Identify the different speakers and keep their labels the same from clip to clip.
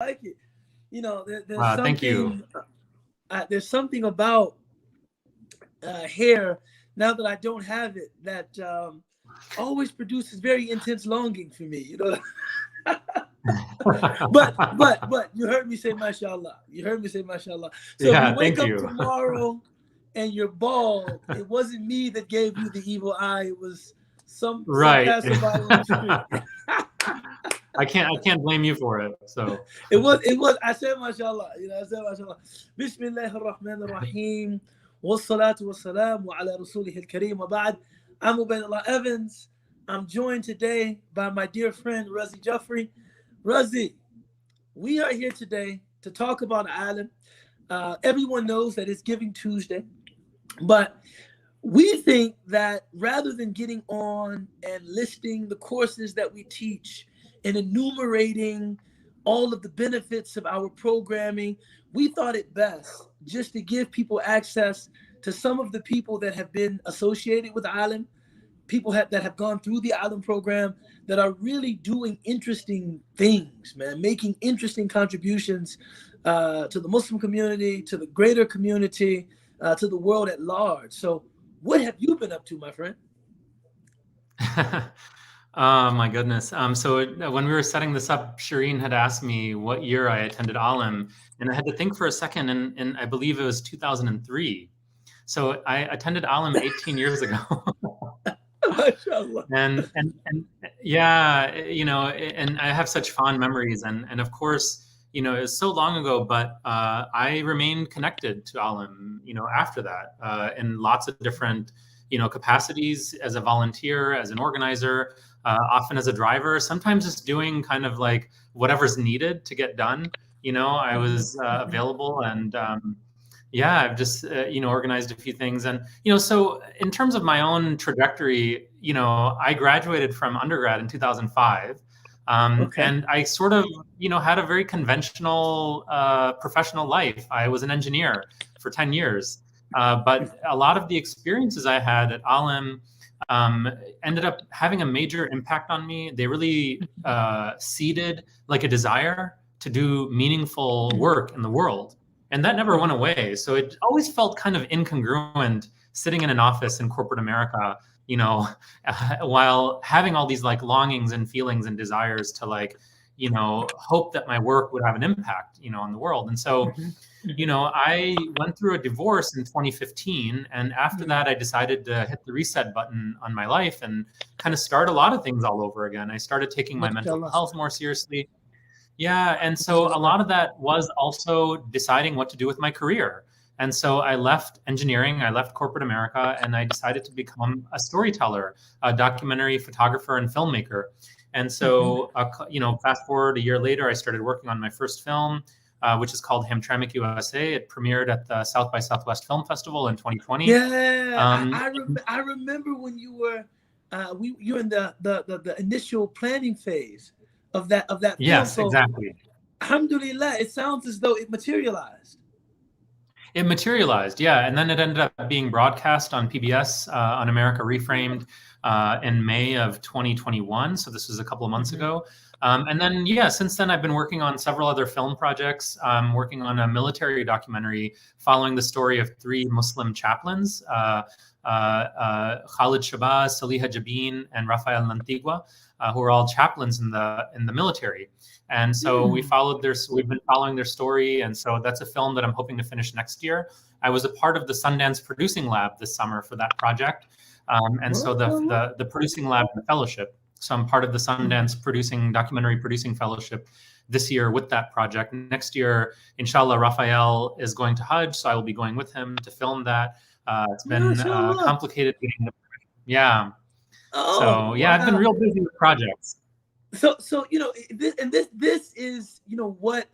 Speaker 1: like it. You know,
Speaker 2: Thank you.
Speaker 1: there's something about hair now that I don't have it that always produces very intense longing for me. You know, but you heard me say mashallah. You heard me say mashallah. So if you
Speaker 2: Yeah,
Speaker 1: wake
Speaker 2: thank
Speaker 1: up
Speaker 2: you.
Speaker 1: tomorrow and you're bald, it wasn't me that gave you the evil eye. It was some
Speaker 2: Right.
Speaker 1: passerby on the street.
Speaker 2: I can't blame you for it. So
Speaker 1: it was. I said mashallah. You know, I said mashallah. Bismillah ar-Rahman ar-Rahim. Wassalatu wassalamu ala rasulih al-kareem wa ba'd. I'm Ubaydullah Evans. I'm joined today by my dear friend Razi Jaffrey. Razi, we are here today to talk about ALIM. Everyone knows that it's Giving Tuesday, but we think that rather than getting on and listing the courses that we teach and enumerating all of the benefits of our programming, we thought it best just to give people access to some of the people that have been associated with ALIM, that have gone through the ALIM program, that are really doing interesting things, man, making interesting contributions to the Muslim community, to the greater community, to the world at large. So what have you been up to, my friend?
Speaker 2: Oh my goodness. When we were setting this up, Shireen had asked me what year I attended ALIM, and I had to think for a second, and I believe it was 2003. So I attended ALIM 18 years ago.
Speaker 1: MashaAllah.
Speaker 2: And yeah, and I have such fond memories, and of course, it was so long ago, but I remained connected to ALIM, after that, in lots of different, capacities, as a volunteer, as an organizer, often as a driver, sometimes just doing kind of like whatever's needed to get done. I was available, and yeah, I've just organized a few things, and so in terms of my own trajectory, I graduated from undergrad in 2005,
Speaker 1: Okay.
Speaker 2: and I sort of had a very conventional professional life. I was an engineer for 10 years, but a lot of the experiences I had at ALIM ended up having a major impact on me. They really seeded like a desire to do meaningful work in the world. And that never went away. So it always felt kind of incongruent sitting in an office in corporate America, while having all these like longings and feelings and desires to like, hope that my work would have an impact, on the world. And so, I went through a divorce in 2015. And after that, I decided to hit the reset button on my life and kind of start a lot of things all over again. I started taking my mental
Speaker 1: MashaAllah.
Speaker 2: health more seriously. Yeah, and so a
Speaker 1: MashaAllah.
Speaker 2: lot of that was also deciding what to do with my career. And so I left engineering, I left corporate America, and I decided to become a storyteller, a documentary photographer and filmmaker. And so, fast forward a year later, I started working on my first film, which is called Hamtramck USA. It premiered at the South by Southwest Film Festival in 2020.
Speaker 1: Yeah,
Speaker 2: Um,
Speaker 1: I remember when you were you're in the initial planning phase of that film.
Speaker 2: yes,
Speaker 1: So
Speaker 2: exactly.
Speaker 1: alhamdulillah, it sounds as though it materialized.
Speaker 2: It materialized, yeah, and then it ended up being broadcast on PBS, on America Reframed, in May of 2021. So this was a couple of months ago. And then, yeah, since then I've been working on several other film projects. Working on a military documentary following the story of three Muslim chaplains, Khalid Shabazz, Saliha Jabin, and Rafael Lantigua, who are all chaplains in the military. And so we've been following their story. And so that's a film that I'm hoping to finish next year. I was a part of the Sundance Producing Lab this summer for that project. And so the Producing Lab and the Fellowship. So I'm part of the Sundance Documentary Producing Fellowship this year with that project. Next year, inshallah, Rafael is going to Hajj, so I will be going with him to film that. It's been
Speaker 1: MashaAllah.
Speaker 2: complicated getting the permission. Yeah.
Speaker 1: Oh
Speaker 2: So yeah, I've been
Speaker 1: wow.
Speaker 2: real busy with projects.
Speaker 1: So this is what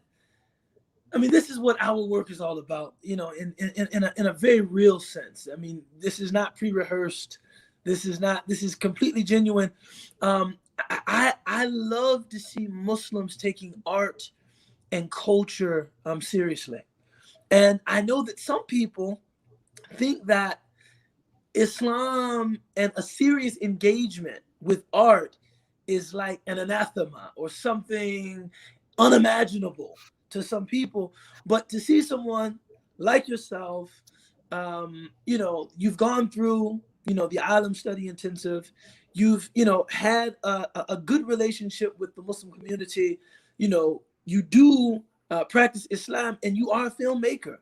Speaker 1: I mean. This is what our work is all about. In a very real sense. I mean, this is not pre-rehearsed. This is completely genuine. I love to see Muslims taking art and culture seriously, and I know that some people think that Islam and a serious engagement with art is like an anathema or something unimaginable to some people. But to see someone like yourself, you know, you've gone through, you know, the ALIM study intensive, you've, you know, had a good relationship with the Muslim community, you know, you do practice Islam, and you are a filmmaker.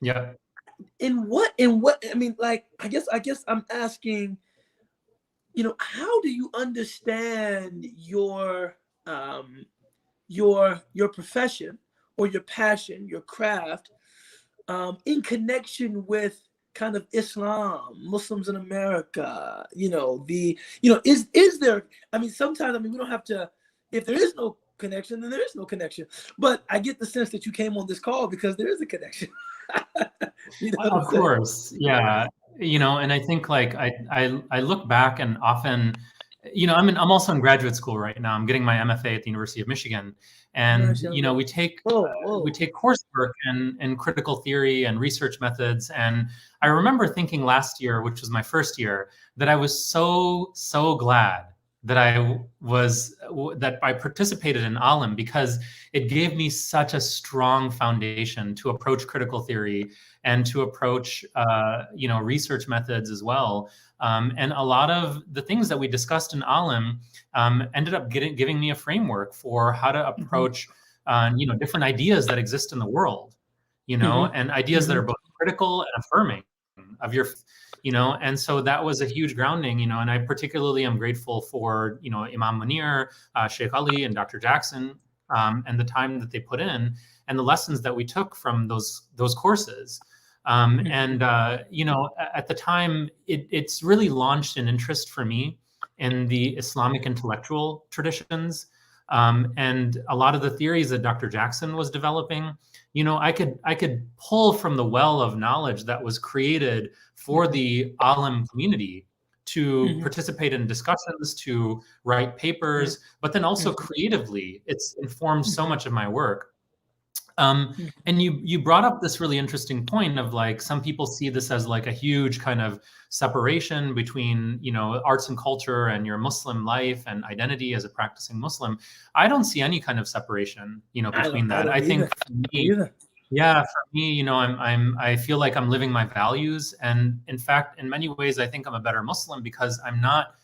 Speaker 2: Yeah.
Speaker 1: In what, I mean, like, I guess I'm asking, you know, how do you understand your profession or your passion, your craft, in connection with kind of Islam, Muslims in America? You know, is there? I mean, sometimes, I mean, we don't have to. If there is no connection, then there is no connection. But I get the sense that you came on this call because there is a connection. You know what I'm
Speaker 2: Of
Speaker 1: saying?
Speaker 2: course, yeah. You know, and I think like I look back and often, you know, I'm also in graduate school right now. I'm getting my MFA at the University of Michigan, and you know,
Speaker 1: MashaAllah.
Speaker 2: we
Speaker 1: Whoa.
Speaker 2: take coursework in critical theory and research methods. And I remember thinking last year, which was my first year, that I was so glad that I participated in ALIM, because it gave me such a strong foundation to approach critical theory and to approach you know, research methods as well. And a lot of the things that we discussed in ALIM ended up giving me a framework for how to approach you know, different ideas that exist in the world, you know, and ideas that are both critical and affirming of your, you know. And so that was a huge grounding, you know. And I particularly am grateful for, you know, Imam Munir, Sheikh Ali, and Dr. Jackson, and the time that they put in and the lessons that we took from those courses. And you know, at the time, it's really launched an interest for me in the Islamic intellectual traditions, and a lot of the theories that Dr. Jackson was developing. You know, I could pull from the well of knowledge that was created for the ALIM community to participate in discussions, to write papers, but then also creatively, it's informed so much of my work. And you brought up this really interesting point of like, some people see this as like a huge kind of separation between, you know, arts and culture and your Muslim life and identity as a practicing Muslim. I don't see any kind of separation, you know, between
Speaker 1: I
Speaker 2: that. I
Speaker 1: don't
Speaker 2: think
Speaker 1: either.
Speaker 2: for me, yeah, for me, you know, I feel like I'm living my values, and in fact, in many ways, I think I'm a better Muslim because I'm not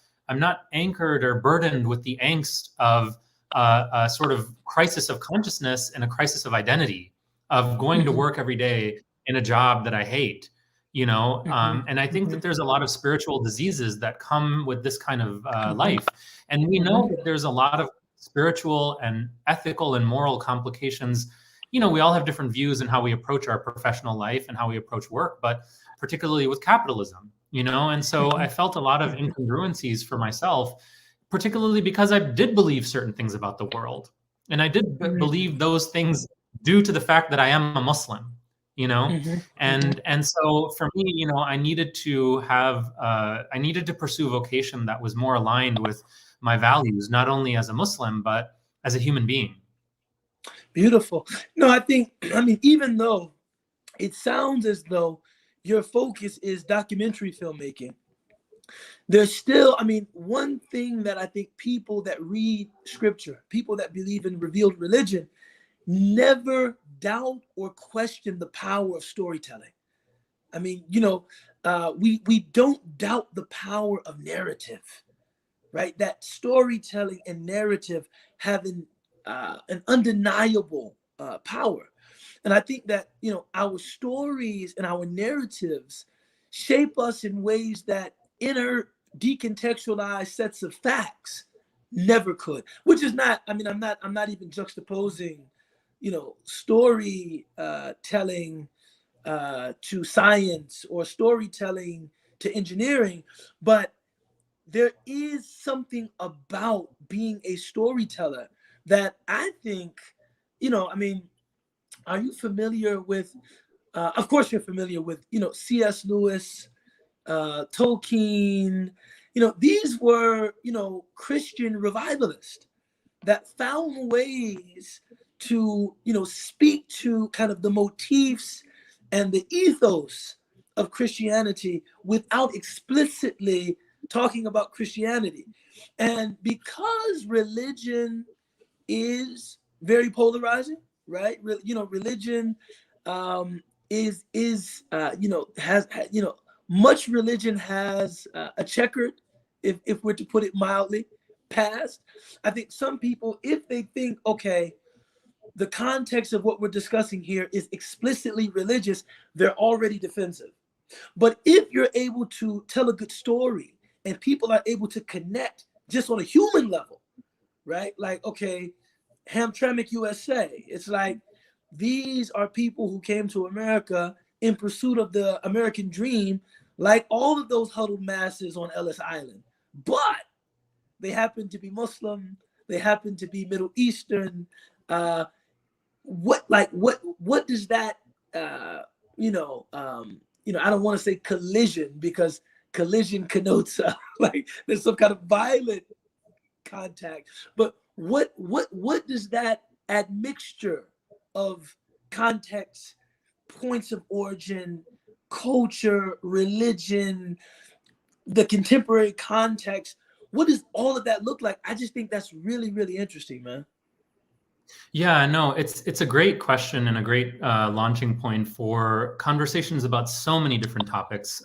Speaker 2: anchored or burdened with the angst of a sort of crisis of consciousness and a crisis of identity, of going to work every day in a job that I hate, you know. And I think that there's a lot of spiritual diseases that come with this kind of life, and we know that there's a lot of spiritual and ethical and moral complications. You know, we all have different views in how we approach our professional life and how we approach work, but particularly with capitalism, you know. And so I felt a lot of incongruencies for myself, particularly because I did believe certain things about the world. And I did believe those things due to the fact that I am a Muslim, you know? And so for me, you know, I needed to pursue a vocation that was more aligned with my values, not only as a Muslim, but as a human being.
Speaker 1: Beautiful. No, I think, I mean, even though it sounds as though your focus is documentary filmmaking, there's still, I mean, one thing that I think people that read scripture, people that believe in revealed religion, never doubt or question the power of storytelling. I mean, you know, we don't doubt the power of narrative, right? That storytelling and narrative have an undeniable power. And I think that, you know, our stories and our narratives shape us in ways that inner decontextualized sets of facts never could. Which is not, I mean, I'm not even juxtaposing, you know, story telling to science or storytelling to engineering, but there is something about being a storyteller that I think, you know, I mean, are you familiar with, of course you're familiar with, you know, C.S. Lewis, Tolkien, you know, these were, you know, Christian revivalists that found ways to, you know, speak to kind of the motifs and the ethos of Christianity without explicitly talking about Christianity. And because religion is very polarizing, right? Religion is has much religion has a checkered, if we're to put it mildly, past. I think some people, if they think, okay, the context of what we're discussing here is explicitly religious, they're already defensive. But if you're able to tell a good story and people are able to connect just on a human level, right? Like, okay, Hamtramck USA, it's like, these are people who came to America in pursuit of the American dream, like all of those huddled masses on Ellis Island. But they happen to be Muslim, they happen to be Middle Eastern. What does that I don't want to say collision, because collision connotes like there's some kind of violent contact, but what does that admixture of context, points of origin, culture, religion, the contemporary context, what does all of that look like? I just think that's really, really interesting, man.
Speaker 2: Yeah, no, it's a great question and a great launching point for conversations about so many different topics.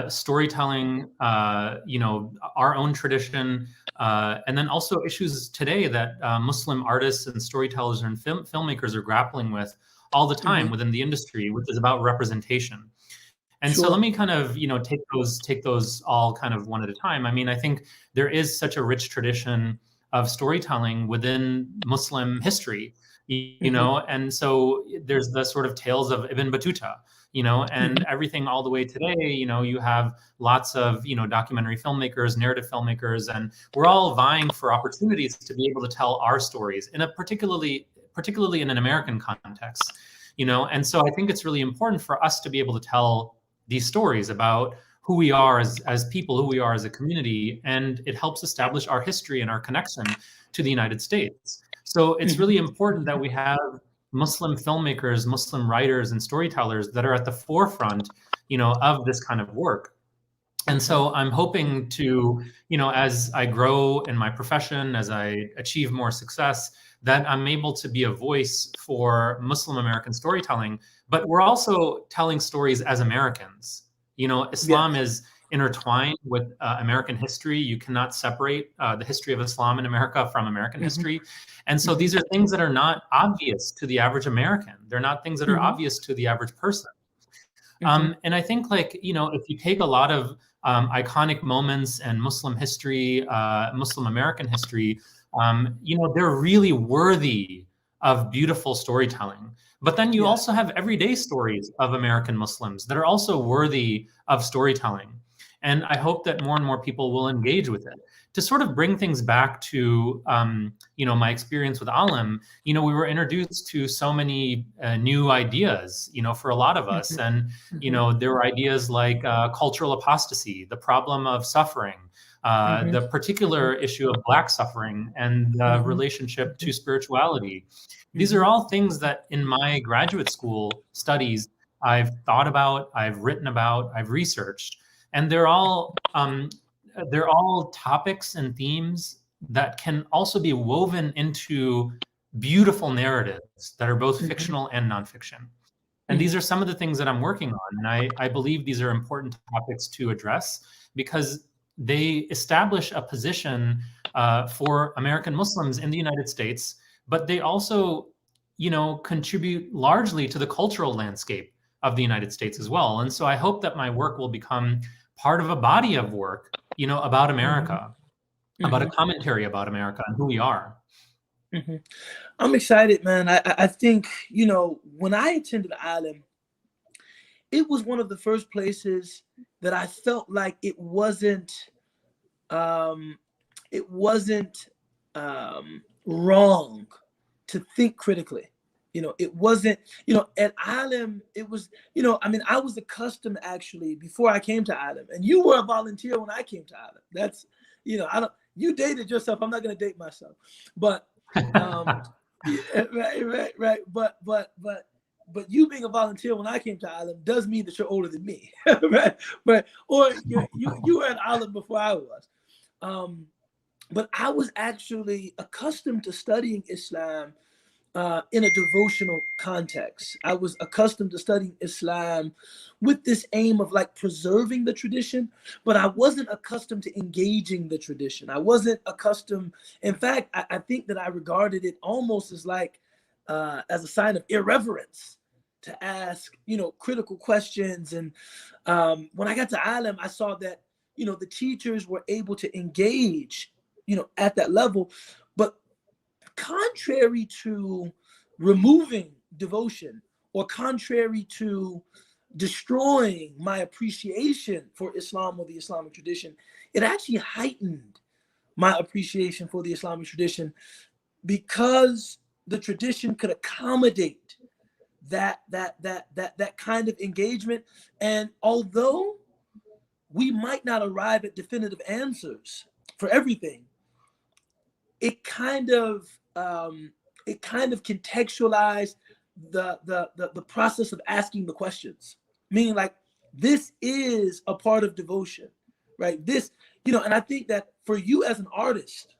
Speaker 2: Storytelling, our own tradition, and then also issues today that Muslim artists and storytellers and filmmakers are grappling with all the time within the industry, which is about representation. And so let me kind of, take those all kind of one at a time. I mean, I think there is such a rich tradition of storytelling within Muslim history, and so there's the sort of tales of Ibn Battuta, and everything all the way today, you have lots of, documentary filmmakers, narrative filmmakers, and we're all vying for opportunities to be able to tell our stories in a particularly in an American context, and so I think it's really important for us to be able to tell these stories about who we are as people, who we are as a community, and it helps establish our history and our connection to the United States. So it's really important that we have Muslim filmmakers, Muslim writers, and storytellers that are at the forefront, of this kind of work. And so I'm hoping to, as I grow in my profession, as I achieve more success, that I'm able to be a voice for Muslim American storytelling, but we're also telling stories as Americans. Islam is intertwined with American history. You cannot separate the history of Islam in America from American history. And so these are things that are not obvious to the average American. They're not things that are obvious to the average person. And I think, if you take a lot of iconic moments in Muslim history, Muslim American history, they're really worthy of beautiful storytelling. But then you also have everyday stories of American Muslims that are also worthy of storytelling. And I hope that more and more people will engage with it. To sort of bring things back to, my experience with ALIM, we were introduced to so many new ideas, for a lot of us. And, there were ideas like cultural apostasy, the problem of suffering, the particular issue of Black suffering, and the relationship to spirituality. These are all things that in my graduate school studies, I've thought about, I've written about, I've researched, and they're all topics and themes that can also be woven into beautiful narratives that are both fictional and nonfiction. And these are some of the things that I'm working on. And I believe these are important topics to address because they establish a position for American Muslims in the United States, but they also, contribute largely to the cultural landscape of the United States as well. And so I hope that my work will become part of a body of work, about America, about a commentary about America and who we are.
Speaker 1: I'm excited, man. I think, when I attended ALIM, it was one of the first places that I felt like it wasn't wrong to think critically. It wasn't, at ALIM, it was, I was accustomed actually before I came to ALIM, and you were a volunteer when I came to ALIM. That's, you dated yourself. I'm not going to date myself, but, right. But you being a volunteer when I came to ALIM does mean that you're older than me, right? Or you were at ALIM before I was. but I was actually accustomed to studying Islam in a devotional context. I was accustomed to studying Islam with this aim of like preserving the tradition, but I wasn't accustomed to engaging the tradition. I wasn't accustomed. In fact, I think that I regarded it almost as like as a sign of irreverence to ask, critical questions. And when I got to ALIM, I saw that, the teachers were able to engage, at that level. But contrary to removing devotion, or contrary to destroying my appreciation for Islam or the Islamic tradition, it actually heightened my appreciation for the Islamic tradition, because the tradition could accommodate that kind of engagement. And although we might not arrive at definitive answers for everything, it kind of contextualized the process of asking the questions, meaning like this is a part of devotion, right? This, and I think that for you as an artist,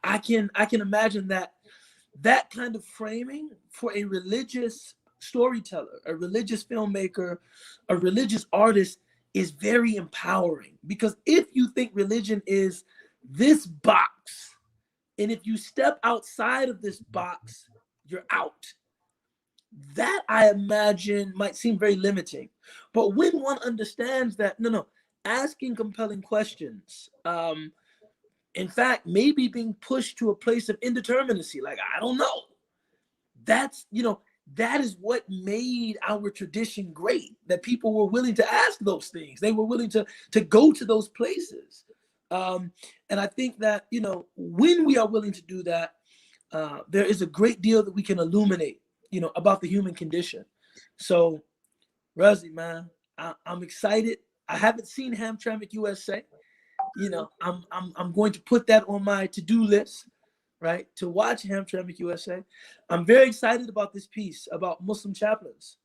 Speaker 1: I can imagine that kind of framing for a religious storyteller, a religious filmmaker, a religious artist is very empowering. Because if you think religion is this box, and if you step outside of this box, you're out, that I imagine might seem very limiting. But when one understands that, no, asking compelling questions, in fact, maybe being pushed to a place of indeterminacy, like, I don't know. That's, that is what made our tradition great, that people were willing to ask those things. They were willing to go to those places. And I think that, when we are willing to do that, there is a great deal that we can illuminate, about the human condition. So, Razi, man, I'm excited. I haven't seen Hamtramck USA. I'm going to put that on my to-do list, right, to watch Hamtramck USA. I'm very excited about this piece about Muslim chaplains.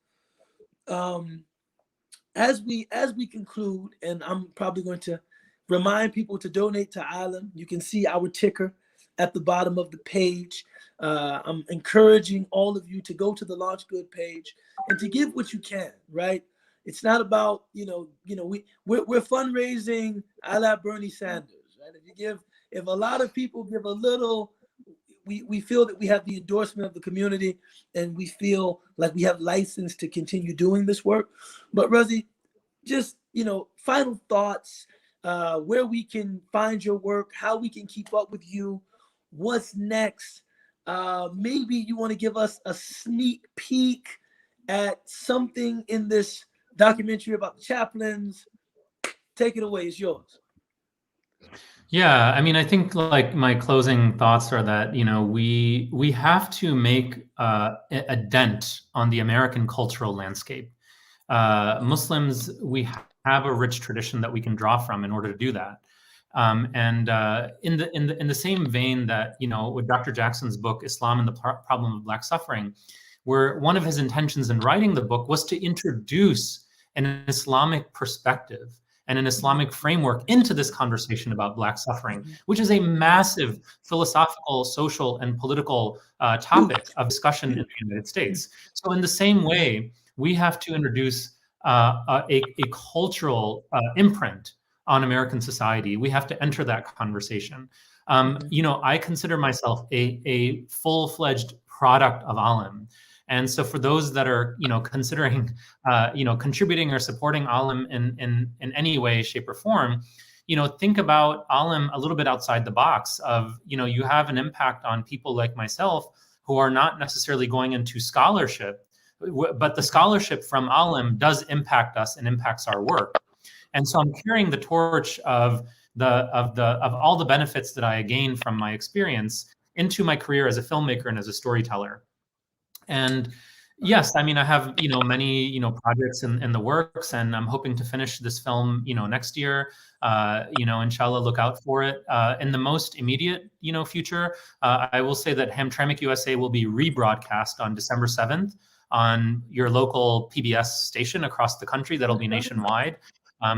Speaker 1: As we conclude, and I'm probably going to remind people to donate to ALIM. You can see our ticker at the bottom of the page. I'm encouraging all of you to go to the Launch Good page and to give what you can, right? It's not about, we're fundraising a la Bernie Sanders, right? If a lot of people give a little, we feel that we have the endorsement of the community, and we feel like we have license to continue doing this work. But Razi, just, final thoughts, where we can find your work, how we can keep up with you, what's next. Maybe you want to give us a sneak peek at something in this documentary about the chaplains. Take it away, it's yours.
Speaker 2: Yeah, I mean, I think like my closing thoughts are that, we have to make a dent on the American cultural landscape. Muslims, we have a rich tradition that we can draw from in order to do that. And in the same vein that, with Dr. Jackson's book, Islam and the Problem of Black Suffering, where one of his intentions in writing the book was to introduce an Islamic perspective and an Islamic framework into this conversation about Black suffering, which is a massive philosophical, social, and political topic of discussion in the United States. So in the same way, we have to introduce a cultural imprint on American society. We have to enter that conversation. I consider myself a full-fledged product of ALIM. And so for those that are, considering, contributing or supporting ALIM in any way, shape, or form, think about ALIM a little bit outside the box of, you have an impact on people like myself who are not necessarily going into scholarship, but the scholarship from ALIM does impact us and impacts our work. And so I'm carrying the torch of all the benefits that I gained from my experience into my career as a filmmaker and as a storyteller. And yes, I mean, I have, many, projects in the works, and I'm hoping to finish this film, next year. Inshallah, look out for it. In the most immediate, future, I will say that Hamtramck USA will be rebroadcast on December 7th on your local PBS station across the country. That'll be nationwide.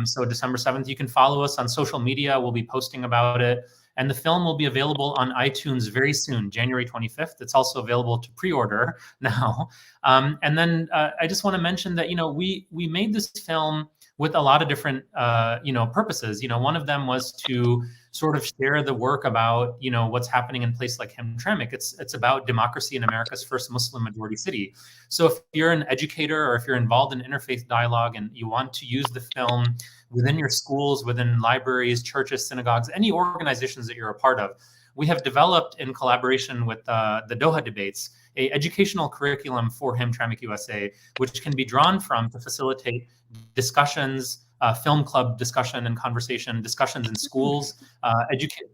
Speaker 2: So December 7th, you can follow us on social media. We'll be posting about it. And the film will be available on iTunes very soon, January 25th. It's also available to pre-order now. And then I just want to mention that, we made this film with a lot of different, purposes. One of them was to sort of share the work about, what's happening in places like Hamtramck. It's about democracy in America's first Muslim majority city. So if you're an educator or if you're involved in interfaith dialogue and you want to use the film within your schools, within libraries, churches, synagogues, any organizations that you're a part of, we have developed in collaboration with the Doha debates, a educational curriculum for Hamtramck USA, which can be drawn from to facilitate discussions, film club discussion and conversation, discussions in schools.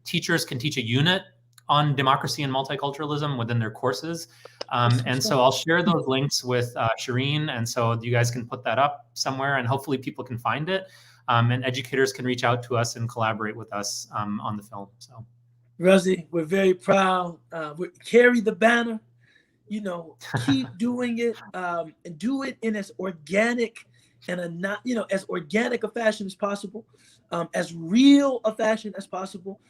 Speaker 2: Teachers can teach a unit on democracy and multiculturalism within their courses. And so I'll share those links with Shireen, and so you guys can put that up somewhere, and hopefully people can find it. And educators can reach out to us and collaborate with us on the film. So,
Speaker 1: Razi, we're very proud. We carry the banner. Keep doing it, and do it in as organic and as organic a fashion as possible, as real a fashion as possible.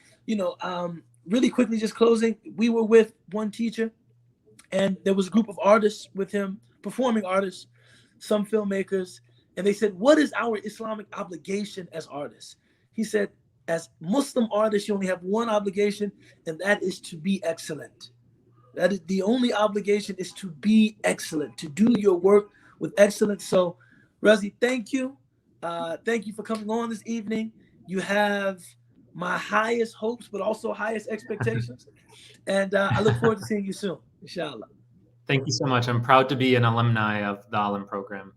Speaker 1: Really quickly, just closing, we were with one teacher, and there was a group of artists with him, performing artists, some filmmakers, and they said, "What is our Islamic obligation as artists?" He said, "As Muslim artists, you only have one obligation, and that is to be excellent. That is the only obligation, is to be excellent, to do your work with excellence." So, Razi, thank you. Thank you for coming on this evening. You have my highest hopes, but also highest expectations. And I look forward to seeing you soon, inshallah.
Speaker 2: Thank you so much. I'm proud to be an alumni of the ALIM program.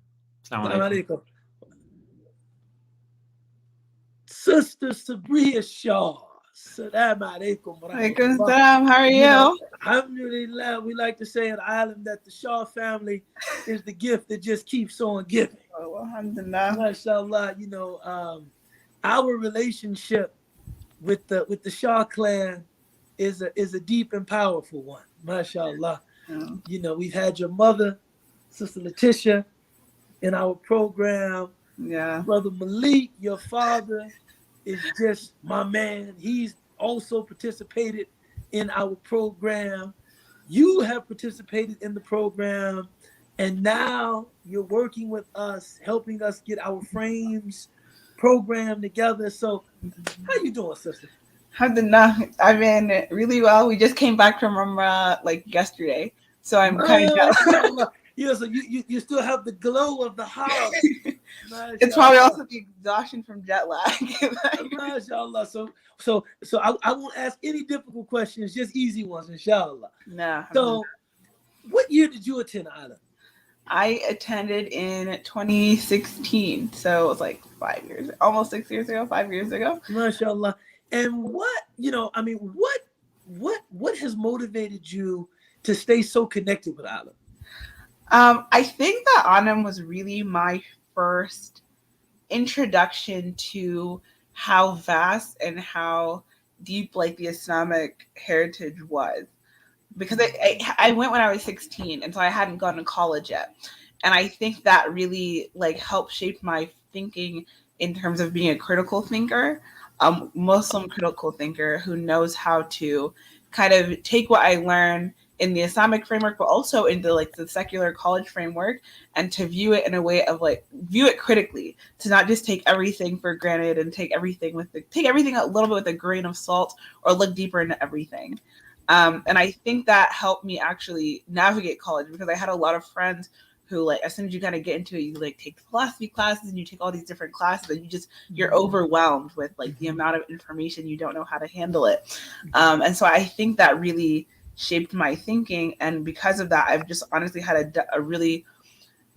Speaker 2: Assalamu alaikum.
Speaker 1: Sister Sabria Shaw. Assalamu alaikum.
Speaker 3: Alaikum salam. How are you?
Speaker 1: Alhamdulillah. We like to say at ALIM that the Shaw family is the gift that just keeps on giving.
Speaker 3: Oh, alhamdulillah.
Speaker 1: MashaAllah. Our relationship with the Shaw clan is a deep and powerful one. MashaAllah. We've had your mother, Sister Letitia, in our program.
Speaker 3: Yeah.
Speaker 1: Brother Malik, your father, is just my man. He's also participated in our program. You have participated in the program, and now you're working with us, helping us get our frames program together. So how you doing, sister?
Speaker 3: Alhamdulillah. I've been really well. We just came back from Umrah yesterday, so I'm kind of
Speaker 1: yeah, so you still have the glow of the house.
Speaker 3: It's probably also the exhaustion from jet lag.
Speaker 1: MashaAllah. So I won't ask any difficult questions, just easy ones, inshallah.
Speaker 3: Nah.
Speaker 1: So what year did you attend ALIM?
Speaker 3: I attended in 2016, so it was 5 years, almost 6 years ago, 5 years ago.
Speaker 1: MashaAllah. And what has motivated you to stay so connected with ALIM?
Speaker 3: I think that ALIM was really my first introduction to how vast and how deep the Islamic heritage was, because I went when I was 16, and so I hadn't gone to college yet, and I think that really helped shape my thinking in terms of being a critical thinker, Muslim critical thinker who knows how to kind of take what I learned in the Islamic framework, but also in the secular college framework, and to view it in a way of view it critically, to not just take everything for granted and take everything a little bit with a grain of salt, or look deeper into everything. And I think that helped me actually navigate college, because I had a lot of friends who as soon as you kind of get into it, you take the philosophy classes and you take all these different classes, and you're overwhelmed with the amount of information, you don't know how to handle it. And so I think that really shaped my thinking, and because of that, I've just honestly had a really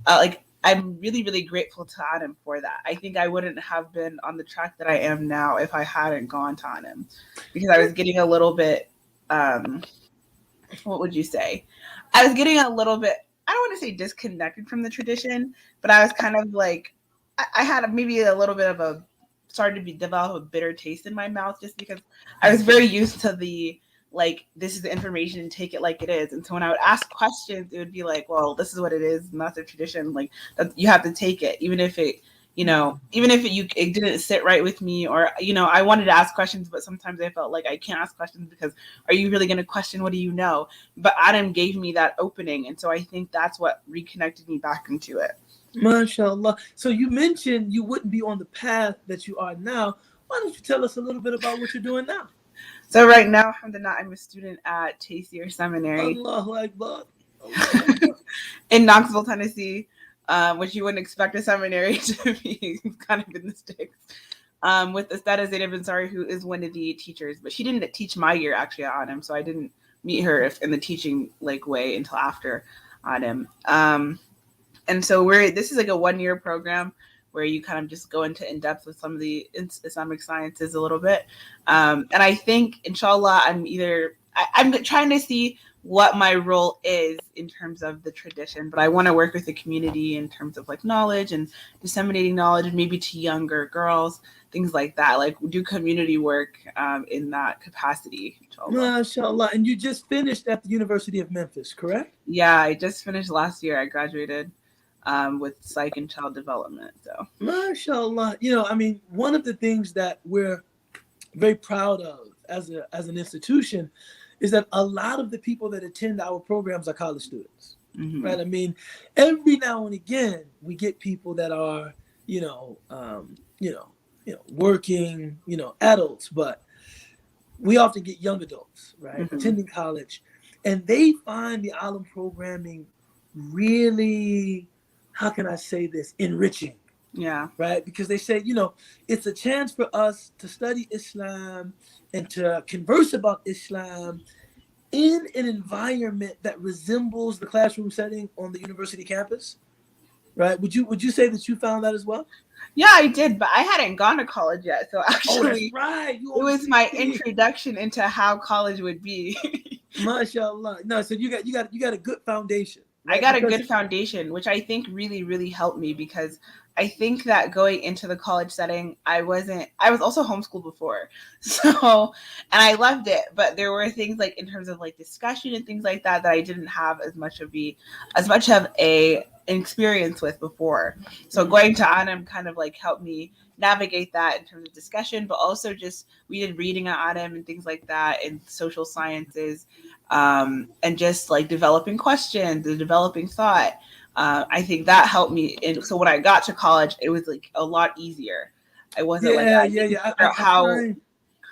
Speaker 3: I'm really, really grateful to ALIM for that. I think I wouldn't have been on the track that I am now if I hadn't gone to ALIM, because I was getting a little bit what would you say? I was getting a little bit, I don't want to say disconnected from the tradition, but I was kind of I had maybe a little bit of started to develop a bitter taste in my mouth, just because I was very used to the this is the information and take it like it is. And so when I would ask questions, it would be well, this is what it is, and that's the tradition. That you have to take it, even if it you know, even if it didn't sit right with me, or, you know, I wanted to ask questions, but sometimes I felt like I can't ask questions because are you really going to question what do you know? But Adam gave me that opening. And so I think that's what reconnected me back into it.
Speaker 1: MashaAllah. So you mentioned you wouldn't be on the path that you are now. Why don't you tell us a little bit about what you're doing now?
Speaker 3: So right now, alhamdulillah, I'm a student at Tayseer Seminary.
Speaker 1: Allahu Akbar.
Speaker 3: In Knoxville, Tennessee, which you wouldn't expect a seminary to be kind of in the sticks. With Ustadh Ubaydullah, who is one of the teachers, but she didn't teach my year actually at Adam, so I didn't meet her in the teaching like way until after Adam. And so this is like a 1-year program where you kind of just go into in depth with some of the Islamic sciences a little bit. And I think, inshallah, I'm trying to see what my role is in terms of the tradition, but I want to work with the community in terms of like knowledge and disseminating knowledge, maybe to younger girls, things like that, like do community work in that capacity.
Speaker 1: MashaAllah. And you just finished at the University of Memphis, correct?
Speaker 3: Yeah, I just finished last year. I graduated with psych and child development. So
Speaker 1: MashaAllah. You know, I mean, one of the things that we're very proud of as an institution is that a lot of the people that attend our programs are college students, right? I mean, every now and again we get people that are, working, adults, but we often get young adults, right, attending college, and they find the ALIM programming really, how can I say this, enriching.
Speaker 3: Yeah.
Speaker 1: Right. Because they say, it's a chance for us to study Islam and to converse about Islam in an environment that resembles the classroom setting on the university campus. Right. Would you say that you found that as well?
Speaker 3: Yeah, I did, but I hadn't gone to college yet. So actually,
Speaker 1: that's right.
Speaker 3: It was my introduction into how college would be.
Speaker 1: MashaAllah. No, so you got a good foundation. Right?
Speaker 3: I got a good foundation, which I think really, really helped me, because I think that going into the college setting, I was also homeschooled before. So, and I loved it, but there were things like in terms of like discussion and things like that I didn't have as much of an experience with before. So going to Adam kind of like helped me navigate that in terms of discussion, but also just we did reading at Adam and things like that in social sciences, and just like developing questions and developing thought. I think that helped me. And so when I got to college, it was like a lot easier. I wasn't how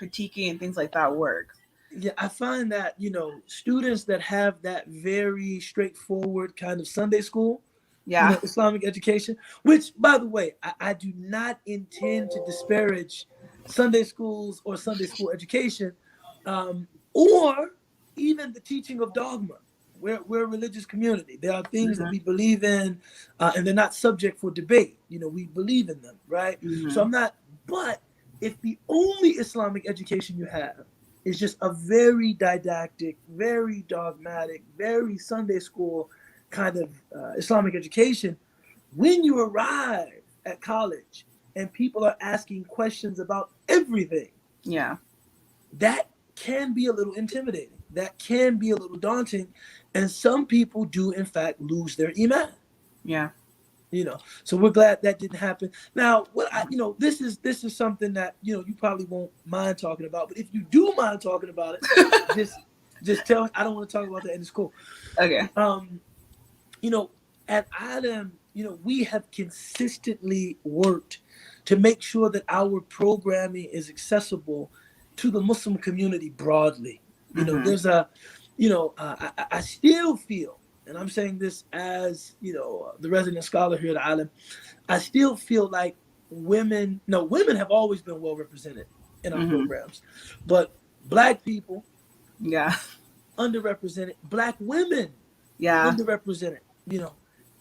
Speaker 3: critiquing and things like that work.
Speaker 1: Yeah, I find that, students that have that very straightforward kind of Sunday school, Islamic education, which, by the way, I do not intend to disparage Sunday schools or Sunday school education, or even the teaching of dogma. We're a religious community. There are things that we believe in, and they're not subject for debate. We believe in them, right? So I'm not, but if the only Islamic education you have is just a very didactic, very dogmatic, very Sunday school kind of Islamic education, when you arrive at college and people are asking questions about everything, that can be a little intimidating. That can be a little daunting, and some people do in fact lose their iman. Yeah. So we're glad that didn't happen. Now, this is something that you probably won't mind talking about, but if you do mind talking about it, just tell me. I don't want to talk about that in the school.
Speaker 3: Okay.
Speaker 1: At Adam, we have consistently worked to make sure that our programming is accessible to the Muslim community broadly. There's I still feel, and I'm saying this as, the resident scholar here at ALIM, I still feel like women have always been well represented in our programs, but Black people, underrepresented, Black women, underrepresented,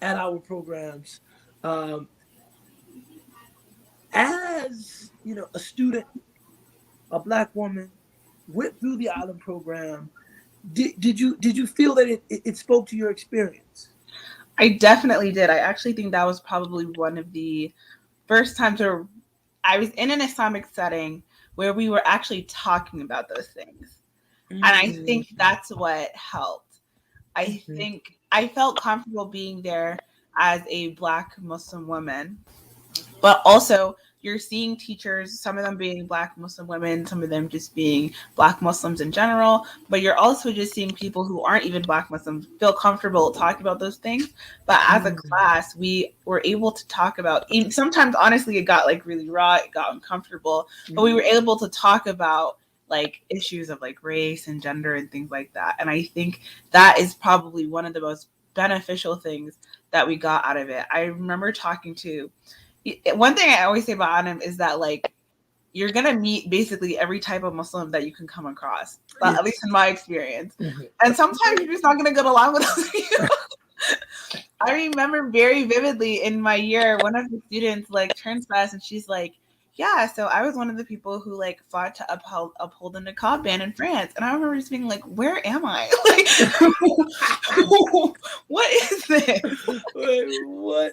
Speaker 1: at our programs. As, a student, a Black woman, went through the ALIM program, did you feel that it spoke to your experience?
Speaker 3: I definitely did. I actually think that was probably one of the first times where I was in an Islamic setting where we were actually talking about those things. And I think that's what helped. I think I felt comfortable being there as a Black Muslim woman. But also you're seeing teachers, some of them being Black Muslim women, some of them just being Black Muslims in general, but you're also just seeing people who aren't even Black Muslims feel comfortable talking about those things. But as a class, we were able to talk about, sometimes honestly it got like really raw, it got uncomfortable, but we were able to talk about like issues of like race and gender and things like that. And I think that is probably one of the most beneficial things that we got out of it. I remember talking to, one thing I always say about ALIM is that like you're gonna meet basically every type of Muslim that you can come across, at least in my experience. And sometimes you're just not gonna get along with those people. I remember very vividly in my year, one of the students like turns to us and she's like, yeah, so I was one of the people who like fought to uphold the niqab ban in France. And I remember just being like, where am I? Like, what is this?
Speaker 1: Wait, what?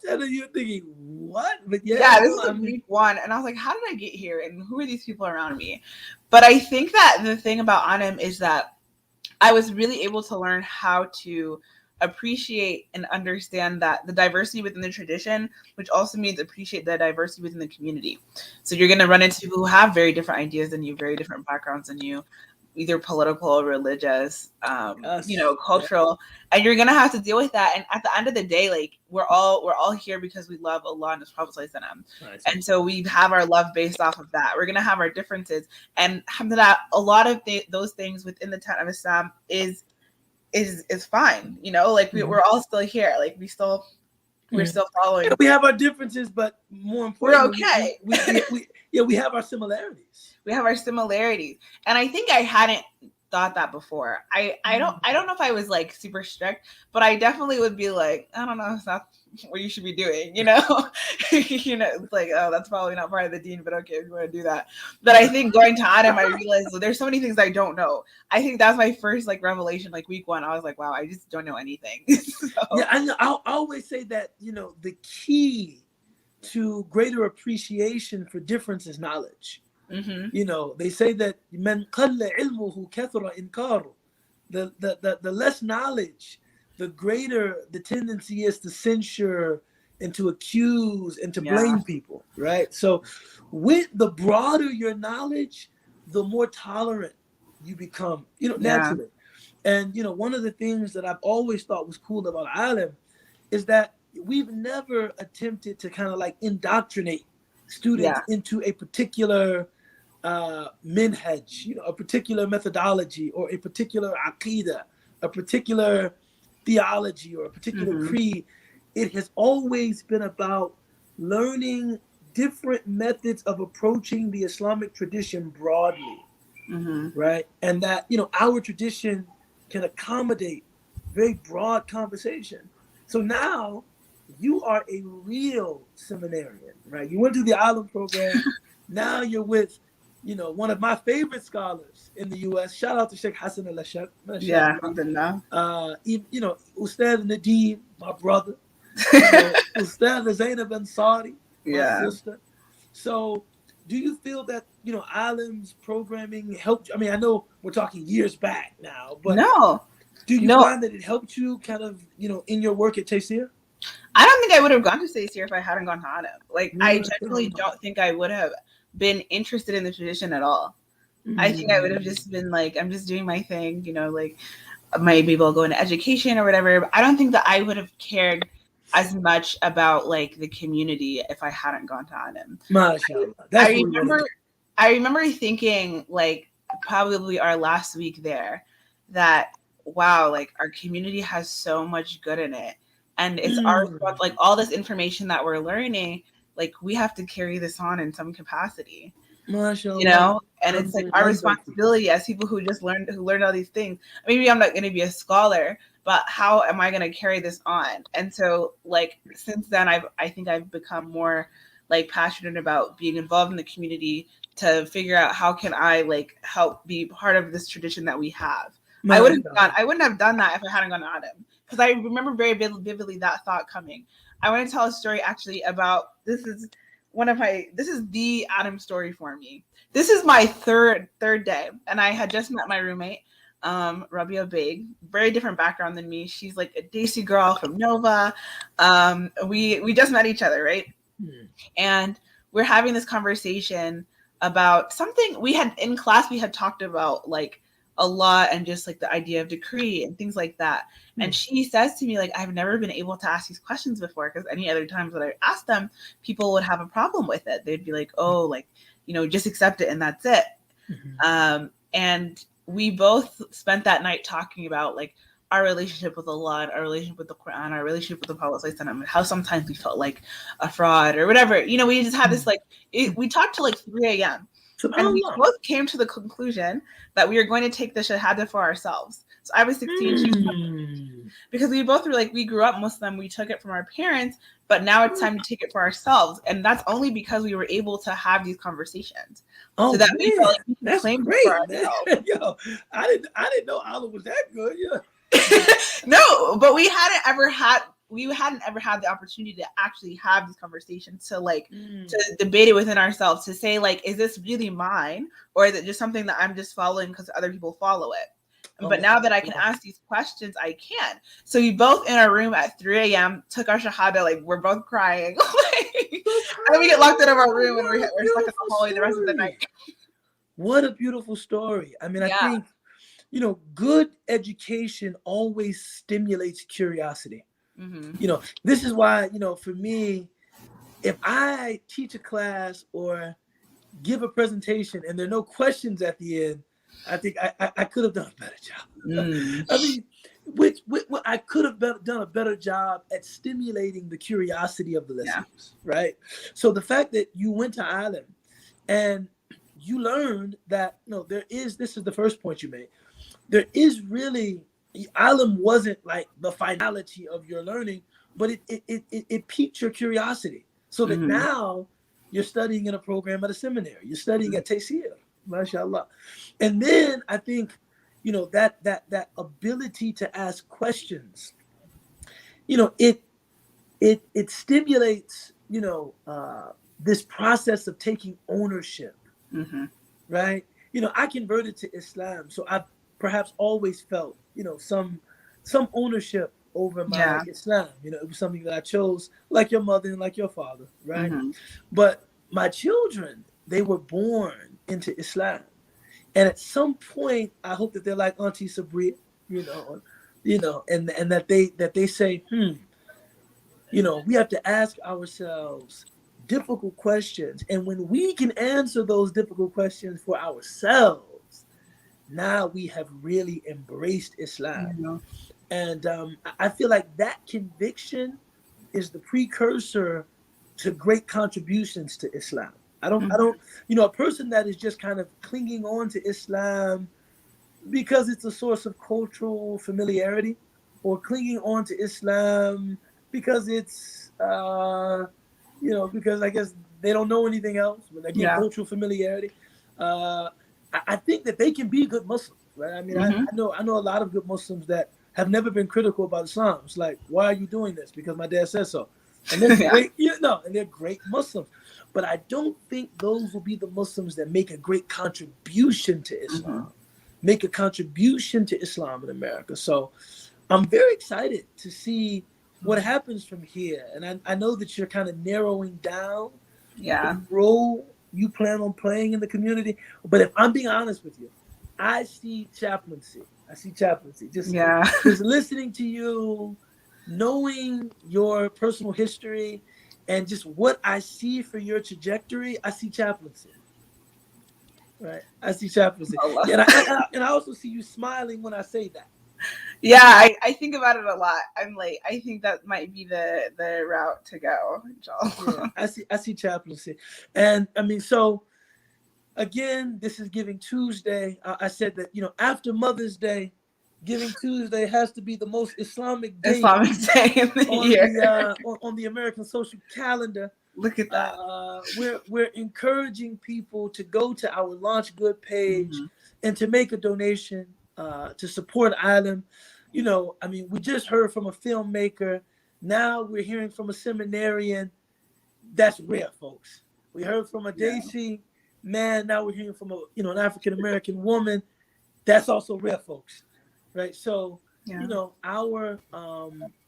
Speaker 1: And then you're thinking, what? But
Speaker 3: yeah, this is week one. And I was like, how did I get here? And who are these people around me? But I think that the thing about ALIM is that I was really able to learn how to appreciate and understand that the diversity within the tradition, which also means appreciate the diversity within the community. So you're going to run into people who have very different ideas than you, very different backgrounds than you, either political, religious, cultural, and you're going to have to deal with that. And at the end of the day, like we're all here because we love Allah and His Prophet ﷺ. And so we have our love based off of that. We're going to have our differences, and alhamdulillah, a lot of those things within the tent of Islam is fine, like we're all still here, like we're still following.
Speaker 1: We have our differences, but more importantly,
Speaker 3: we're okay.
Speaker 1: we have our similarities.
Speaker 3: We have our similarities, and I think I hadn't thought that before. I don't know if I was like super strict, but I definitely would be like, I don't know, it's not what you should be doing, it's like, oh, that's probably not part of the deen, but okay, if you want to do that. But I think going to ALIM, I realized there's so many things I don't know. I think that's my first like revelation, like week one. I was like, wow, I just don't know anything.
Speaker 1: Yeah, I always say that, the key to greater appreciation for difference is knowledge. They say that man qalla ilmuhu kathura inkaru. The less knowledge, the greater the tendency is to censure and to accuse and to blame people, right? So with the broader your knowledge, the more tolerant you become, naturally. And, one of the things that I've always thought was cool about ALIM is that we've never attempted to kind of like indoctrinate students into a particular minhaj, a particular methodology or a particular aqidah, a particular theology or a particular creed. It has always been about learning different methods of approaching the Islamic tradition broadly, right? And that, our tradition can accommodate very broad conversation. So now you are a real seminarian, right? You went to the ALIM program. Now you're with, one of my favorite scholars in the U.S. Shout out to Sheikh Hassan al-Ashaq.
Speaker 3: Yeah, alhamdulillah.
Speaker 1: Ustadh Nadeem, my brother. Ustadh Zainab Ansari, my sister. So do you feel that, ALIM's programming helped you? I mean, I know we're talking years back now, but do you find that it helped you kind of, in your work at Taysir?
Speaker 3: I don't think I would have gone to Taysir if I hadn't gone to ALIM. Like, I genuinely don't think I would have been interested in the tradition at all. I think I would have just been like, I'm just doing my thing, like maybe we'll go into education or whatever. But I don't think that I would have cared as much about like the community if I hadn't gone to ALIM. I remember thinking like probably our last week there that, wow, like our community has so much good in it. And it's our, like all this information that we're learning, like we have to carry this on in some capacity, and it's like our responsibility as people who learned all these things. Maybe I'm not going to be a scholar, but how am I going to carry this on? And so like, since then, I think I've become more like passionate about being involved in the community to figure out how can I like help be part of this tradition that we have. I wouldn't have done that if I hadn't gone to ALIM, because I remember very vividly that thought coming. I want to tell a story actually about, this is the ALIM story for me. This is my third day, and I had just met my roommate, Rabia Baig, very different background than me. She's like a Desi girl from Nova. We just met each other, right? And we're having this conversation about something we had in class. We had talked about like a lot, and just like the idea of decree and things like that. And she says to me, like, I've never been able to ask these questions before, because any other times that I asked them, people would have a problem with it. They'd be like, oh, like, you know, just accept it and that's it. And we both spent that night talking about like our relationship with Allah, our relationship with the Quran, our relationship with the Prophet, and how sometimes we felt like a fraud or whatever. You know, we just had this like, we talked till like 3 a.m. And we both came to the conclusion that we were going to take the Shahada for ourselves. So I was 16, she was 17. Because we both were like, we grew up Muslim, we took it from our parents, but now it's time to take it for ourselves. And that's only because we were able to have these conversations. So that we felt like we could claim it for ourselves.
Speaker 1: Yo, I didn't know Allah was that good. Yeah.
Speaker 3: No, but we hadn't ever had the opportunity to actually have these conversations, to like to debate it within ourselves, to say like, is this really mine, or is it just something that I'm just following because other people follow it? But now that I can ask these questions, I can. So we both in our room at 3 a.m. took our Shahada, like we're both crying. And then we get locked out of our room and we're stuck in the hallway the rest of the night.
Speaker 1: What a beautiful story. I mean, I think, you know, good education always stimulates curiosity. You know, this is why, you know, for me, if I teach a class or give a presentation and there are no questions at the end, I think I could have done a better job. I mean, I could have done a better job at stimulating the curiosity of the listeners, right? So the fact that you went to ALIM and you learned that, no, this is the first point you made. There is really, ALIM wasn't like the finality of your learning, but it piqued your curiosity. So that now you're studying in a program at a seminary, you're studying at Taysir, mashallah. And then I think, you know, that ability to ask questions, you know, it stimulates, you know, this process of taking ownership, right? You know, I converted to Islam, so I've perhaps always felt, you know, some ownership over my Islam. You know, it was something that I chose, like your mother and like your father, right? But my children, they were born into Islam. And at some point, I hope that they're like Auntie Sabri, you know, and that they say, you know, we have to ask ourselves difficult questions. And when we can answer those difficult questions for ourselves, now we have really embraced Islam. And I feel like that conviction is the precursor to great contributions to Islam. I don't, you know, a person that is just kind of clinging on to Islam because it's a source of cultural familiarity, or clinging on to Islam because it's, you know, because I guess they don't know anything else, but again, cultural familiarity. I think that they can be good Muslims, right? I mean, I know a lot of good Muslims that have never been critical about Islam. It's like, why are you doing this? Because my dad says so. And they're great, you know, and they're great Muslims. But I don't think those will be the Muslims that make a great contribution to Islam, make a contribution to Islam in America. So I'm very excited to see what happens from here. And I know that you're kind of narrowing down the role you plan on playing in the community. But if I'm being honest with you, I see chaplaincy. Just listening to you, knowing your personal history, and just what I see for your trajectory, I see chaplaincy. Right? I see chaplaincy. And I also see you smiling when I say that.
Speaker 3: Yeah, I think about it a lot. I'm like, I think that might be the route to go.
Speaker 1: Yeah, I see chaplaincy. And I mean, so again, this is Giving Tuesday. I said that, you know, after Mother's Day, Giving Tuesday has to be the most Islamic day
Speaker 3: in the year.
Speaker 1: On the American social calendar.
Speaker 3: Look at that.
Speaker 1: We're encouraging people to go to our Launch Good page and to make a donation to support ALIM. You know, I mean, we just heard from a filmmaker. Now we're hearing from a seminarian. That's rare, folks. We heard from a Desi man. Now we're hearing from an African American woman. That's also rare, folks. Right. So, you know, our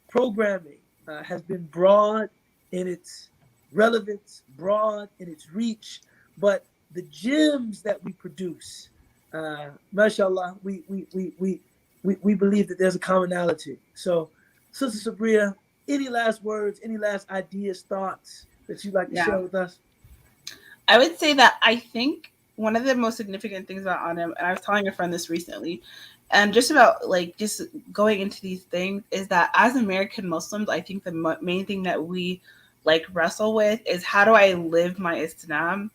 Speaker 1: programming has been broad in its relevance, broad in its reach, but the gems that we produce, mashallah, we believe that there's a commonality. So, Sister Sabria, any last words, any last ideas, thoughts that you'd like to share with us?
Speaker 3: I would say that I think one of the most significant things about Anim, and I was telling a friend this recently, and just about like just going into these things, is that as American Muslims, I think the main thing that we like wrestle with is how do I live my Islam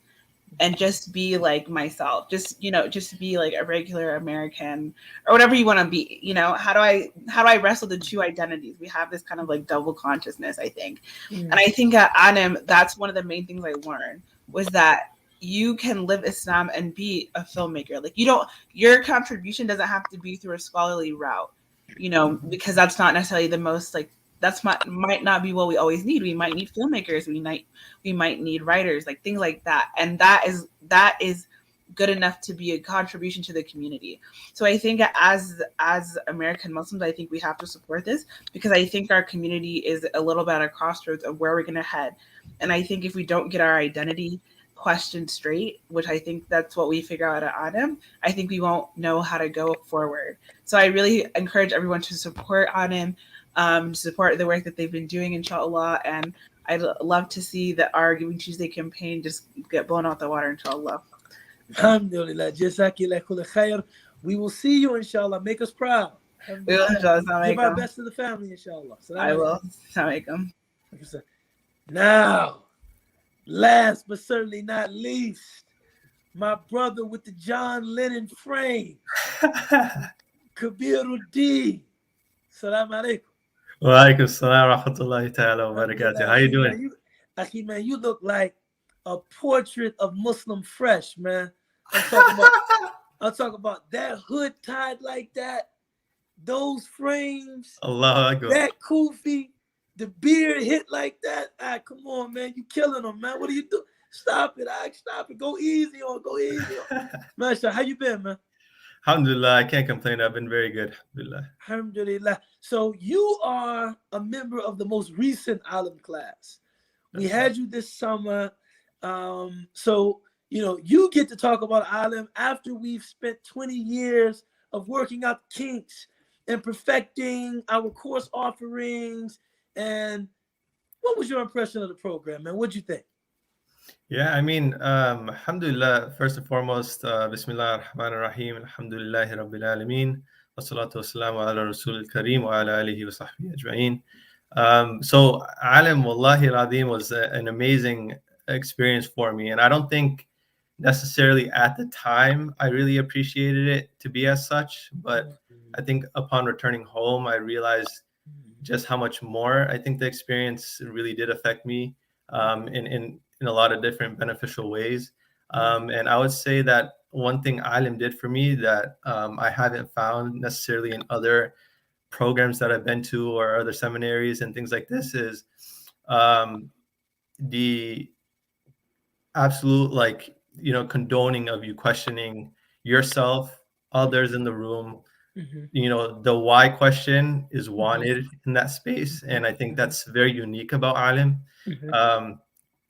Speaker 3: and just be like myself, just just be like a regular American or whatever you want to be. How do I wrestle the two identities? We have this kind of like double consciousness, I think. And I think at Anim, that's one of the main things I learned was that you can live Islam and be a filmmaker. Like your contribution doesn't have to be through a scholarly route, because that's not necessarily the most like, might not be what we always need. We might need filmmakers. We might need writers, like things like that. And that is good enough to be a contribution to the community. So I think as American Muslims, I think we have to support this because I think our community is a little bit at a crossroads of where we're going to head. And I think if we don't get our identity question straight, which I think that's what we figure out at Anim, I think we won't know how to go forward. So I really encourage everyone to support Anim, support the work that they've been doing, inshallah. And I'd love to see that our Giving Tuesday campaign just get blown out the water, inshallah.
Speaker 1: Alhamdulillah. Jazakallah khair. We will see you, inshallah. Make us proud.
Speaker 3: We will, inshallah.
Speaker 1: Give our best to the family, inshallah.
Speaker 3: I will. Assalamu alaikum.
Speaker 1: Now, last but certainly not least, my brother with the John Lennon frame, Kabiruddin. Salam alaikum.
Speaker 4: Wa alaikum salam wa rahmatullahi ta'ala wa barakatuh. How you doing?
Speaker 1: Man, you look like a portrait of Muslim fresh, man. I'm talking about that hood tied like that, those frames,
Speaker 4: Allah Akbar.
Speaker 1: that kufi, the beard hit like that. Come on, man. You killing them, man. What do you do? Stop it. Stop it. Go easy on. Masha, how you been, man?
Speaker 4: Alhamdulillah, I can't complain. I've been very good. Alhamdulillah.
Speaker 1: Alhamdulillah. So you are a member of the most recent ALIM class. We had you this summer. So, you get to talk about ALIM after we've spent 20 years of working out the kinks and perfecting our course offerings. And what was your impression of the program, man? What'd you think?
Speaker 4: Yeah, I mean, alhamdulillah, first and foremost, bismillah ar-Rahman ar-Rahim, alhamdulillahi rabbil alameen, wa salatu wa salamu ala rasul al-kareem wa ala alihi wa sahbihi ajma'in. So ALIM, wallahi al-azim, was an amazing experience for me. And I don't think necessarily at the time I really appreciated it to be as such, but I think upon returning home, I realized just how much more I think the experience really did affect me in a lot of different beneficial ways. And I would say that one thing ALIM did for me that I haven't found necessarily in other programs that I've been to or other seminaries and things like this is the absolute, condoning of you questioning yourself, others in the room. The why question is wanted in that space. And I think that's very unique about ALIM.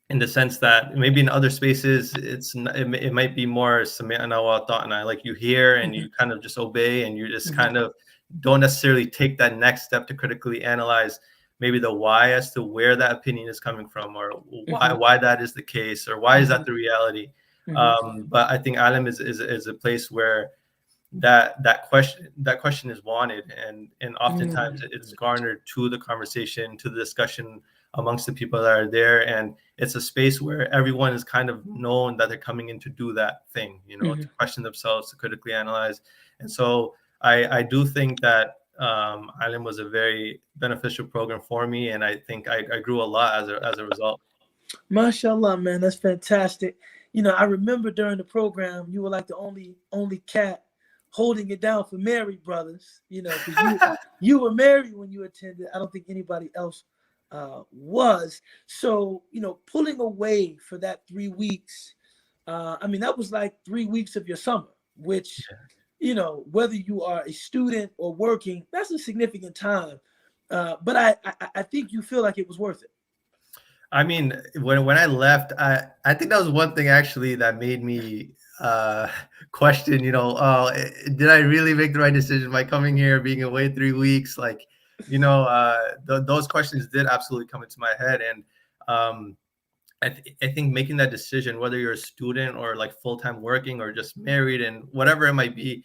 Speaker 4: In the sense that maybe in other spaces, it might be more sami'na wa ta'na, like you hear and you kind of just obey and you just kind of don't necessarily take that next step to critically analyze maybe the why as to where that opinion is coming from or why that is the case or why is that the reality. But I think ALIM is a place where that question is wanted and oftentimes it's garnered to the conversation, to the discussion amongst the people that are there, and it's a space where everyone is kind of known that they're coming in to do that thing, to question themselves, to critically analyze. And so I do think that ALIM was a very beneficial program for me, and I think I grew a lot as a result.
Speaker 1: MashaAllah, man, that's fantastic. I remember during the program you were like the only cat holding it down for married brothers, because you were married when you attended. I don't think anybody else was. So, pulling away for that 3 weeks, that was like 3 weeks of your summer, which, whether you are a student or working, that's a significant time. But I think you feel like it was worth it.
Speaker 4: I mean, when I left, I think that was one thing actually that made me question, did I really make the right decision by coming here, being away 3 weeks? Like, those questions did absolutely come into my head. And I think making that decision, whether you're a student or like full-time working or just married and whatever it might be,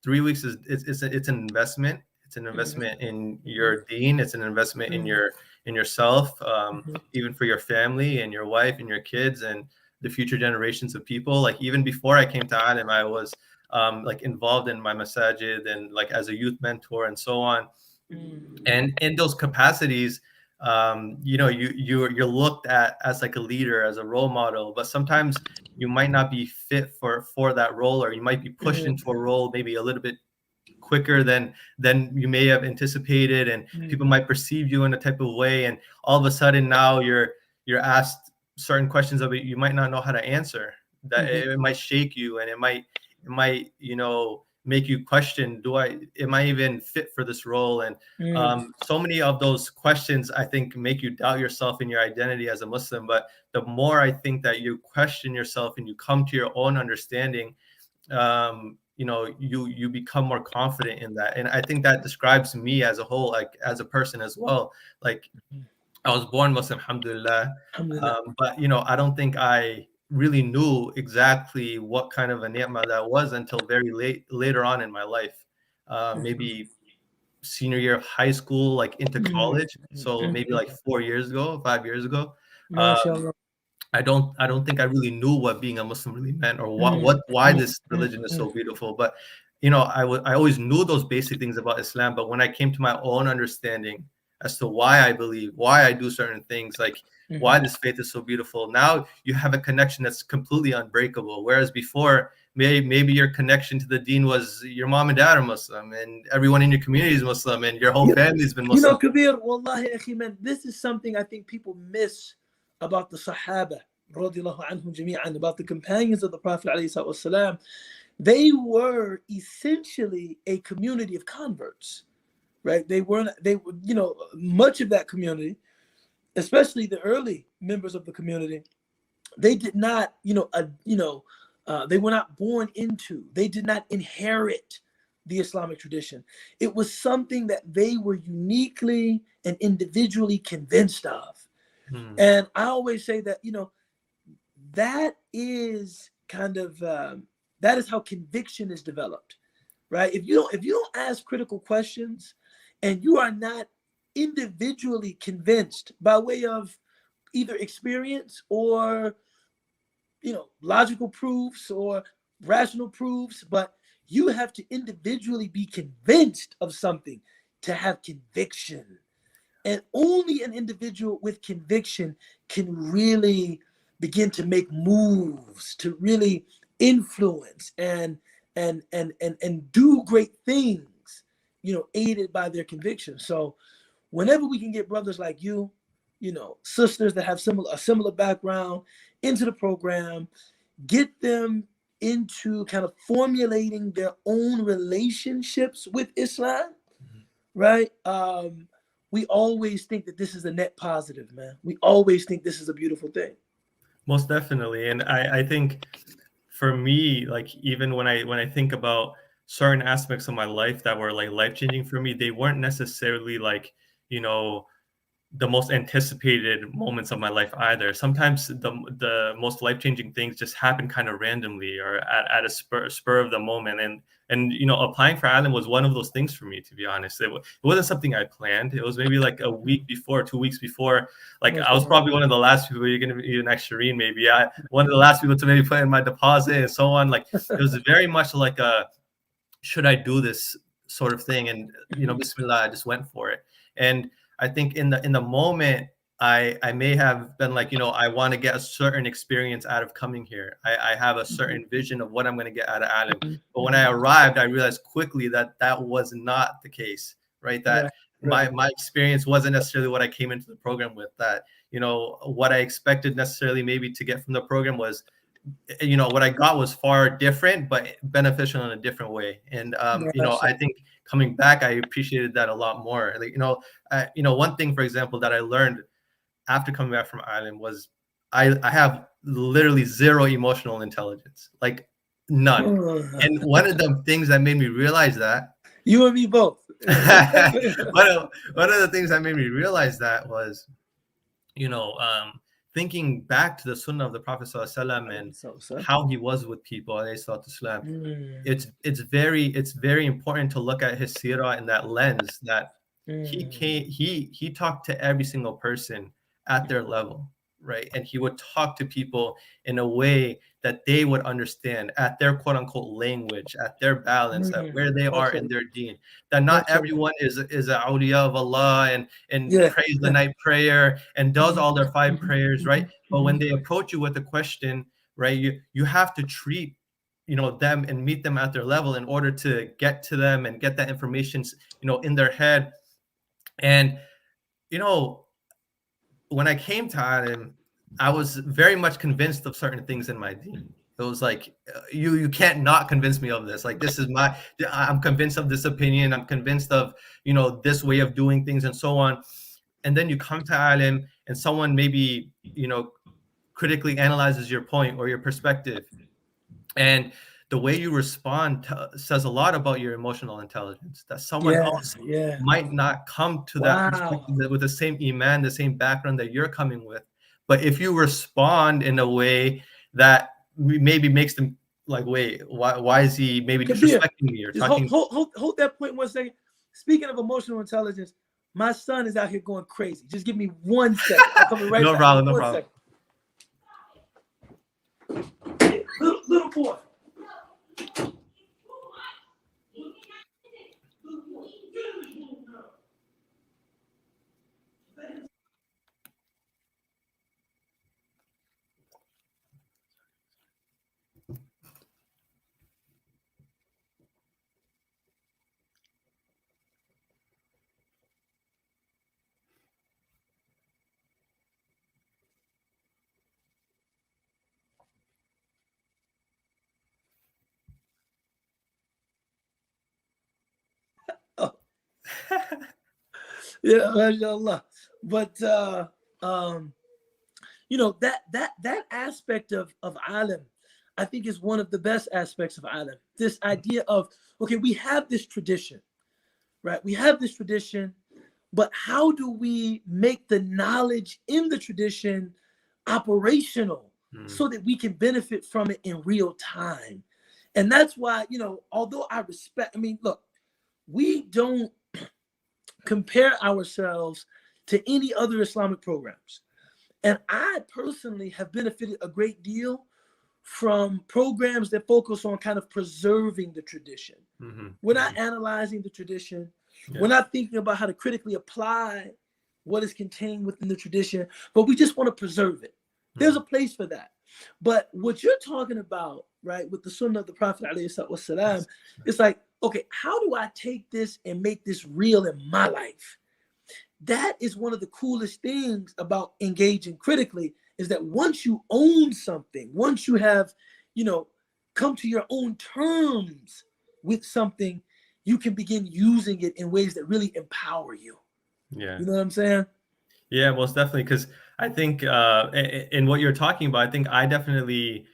Speaker 4: 3 weeks it's an investment. It's an investment in your deen. It's an investment in yourself, even for your family and your wife and your kids and the future generations of people. Like even before I came to ALIM, I was like involved in my masajid and like as a youth mentor and so on. And in those capacities, you're looked at as like a leader, as a role model, but sometimes you might not be fit for that role, or you might be pushed into a role maybe a little bit quicker than you may have anticipated, and people might perceive you in a type of way, and all of a sudden now you're asked certain questions of it you might not know how to answer, that it might shake you, and it might make you question, am I even fit for this role? And so many of those questions, I think, make you doubt yourself and your identity as a Muslim. But the more I think that you question yourself and you come to your own understanding, you become more confident in that. And I think that describes me as a whole, like as a person as well. Like I was born Muslim, alhamdulillah. But I don't think I really knew exactly what kind of a ni'mah that was until very later on in my life, maybe senior year of high school, like into college. So maybe like 5 years ago. I don't think I really knew what being a Muslim really meant, or why this religion is so beautiful. But I always knew those basic things about Islam. But when I came to my own understanding as to why I believe, why I do certain things, like why this faith is so beautiful, now you have a connection that's completely unbreakable. Whereas before, maybe your connection to the deen was your mom and dad are Muslim, and everyone in your community is Muslim, and your whole family's been Muslim.
Speaker 1: Kabir, wallahi, akhi, man, this is something I think people miss about the Sahaba, radiallahu anhum jami'an, about the companions of the Prophet ﷺ. They were essentially a community of converts, right? They were, much of that community, especially the early members of the community, they did not, they were not born into, they did not inherit the Islamic tradition. It was something that they were uniquely and individually convinced of. And I always say that, that is kind of, that is how conviction is developed, right? If you don't ask critical questions and you are not individually convinced by way of either experience or, logical proofs or rational proofs, but you have to individually be convinced of something to have conviction. And only an individual with conviction can really begin to make moves, to really influence and do great things, aided by their conviction. So whenever we can get brothers like you, sisters that have a similar background into the program, get them into kind of formulating their own relationships with Islam, right? We always think that this is a net positive, man. We always think this is a beautiful thing.
Speaker 4: Most definitely. And I think for me, like even when I think about certain aspects of my life that were like life-changing for me, they weren't necessarily like, the most anticipated moments of my life either. Sometimes the most life-changing things just happen kind of randomly or at a spur of the moment. And applying for ALIM was one of those things for me, to be honest. It wasn't something I planned. It was maybe like a week before, 2 weeks before. Like I was probably one of the last people, you're going to be next Shireen maybe. One of the last people to maybe put in my deposit and so on. Like it was very much like a, should I do this sort of thing? And, Bismillah, I just went for it. And I think in the moment, I may have been like, I want to get a certain experience out of coming here. I have a certain vision of what I'm going to get out of ALIM. But when I arrived, I realized quickly that was not the case, right? That my experience wasn't necessarily what I came into the program with. That, what I expected necessarily maybe to get from the program was, what I got was far different, but beneficial in a different way. And, I think coming back, I appreciated that a lot more. Like, one thing, for example, that I learned after coming back from Ireland was I have literally zero emotional intelligence, like none. And one of the things that made me realize that,
Speaker 1: you and me both.
Speaker 4: one of the things that made me realize that was, thinking back to the Sunnah of the Prophet ﷺ and how he was with people, it's very important to look at his seerah in that lens, that he talked to every single person at their level, right? And he would talk to people in a way that they would understand, at their quote unquote language, at their balance, at where they are in their deen. That not everyone is an awliya of Allah and prays the night prayer and does all their 5 prayers, right? But when they approach you with a question, right, you have to treat them and meet them at their level in order to get to them and get that information in their head. And when I came to ALIM, I was very much convinced of certain things in my deen. It was like, you can't not convince me of this. Like, this is I'm convinced of this opinion. I'm convinced of, this way of doing things and so on. And then you come to ALIM and someone maybe, critically analyzes your point or your perspective. And the way you respond says a lot about your emotional intelligence, that someone else might not come to that perspective with the same iman, the same background that you're coming with. But if you respond in a way that maybe makes them like, wait, why is he maybe disrespecting me or talking?
Speaker 1: Hold that point 1 second. Speaking of emotional intelligence, my son is out here going crazy. Just give me 1 second. I'm coming right back.
Speaker 4: No problem.
Speaker 1: Little boy. Yeah, mashallah. But that aspect of ALIM, I think, is one of the best aspects of ALIM. This idea of, okay, we have this tradition, right? We have this tradition, but how do we make the knowledge in the tradition operational so that we can benefit from it in real time? And that's why, although I respect, look, we don't compare ourselves to any other Islamic programs. And I personally have benefited a great deal from programs that focus on kind of preserving the tradition. We're not analyzing the tradition. We're not thinking about how to critically apply what is contained within the tradition, but we just want to preserve it. There's a place for that. But what you're talking about, right, with the Sunnah of the Prophet ﷺ, it's like, okay, how do I take this and make this real in my life? That is one of the coolest things about engaging critically, is that once you own something, once you have, come to your own terms with something, you can begin using it in ways that really empower you.
Speaker 4: Yeah.
Speaker 1: You know what I'm saying?
Speaker 4: Yeah, most definitely. Because I think in what you're talking about, I think I definitely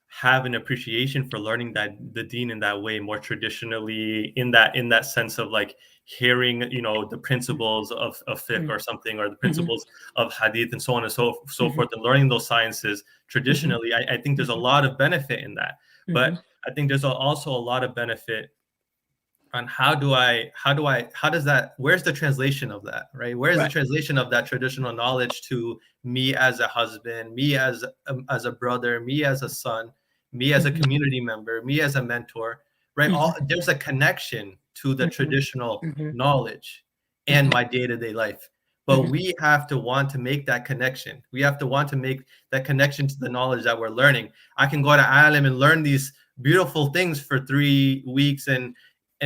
Speaker 4: have an appreciation for learning the deen in that way, more traditionally, in that sense of like hearing, the principles of fiqh or something, or the principles of hadith and so on and so forth, and learning those sciences traditionally. I think there's a lot of benefit in that. But I think there's also a lot of benefit on where's the translation of that, right? Where's the translation of that traditional knowledge to me as a husband, me as a brother, me as a son, me as a community member, me as a mentor, right? There's a connection to the traditional knowledge and my day-to-day life. But we have to want to make that connection. We have to want to make that connection to the knowledge that we're learning. I can go to ALIM and learn these beautiful things for 3 weeks and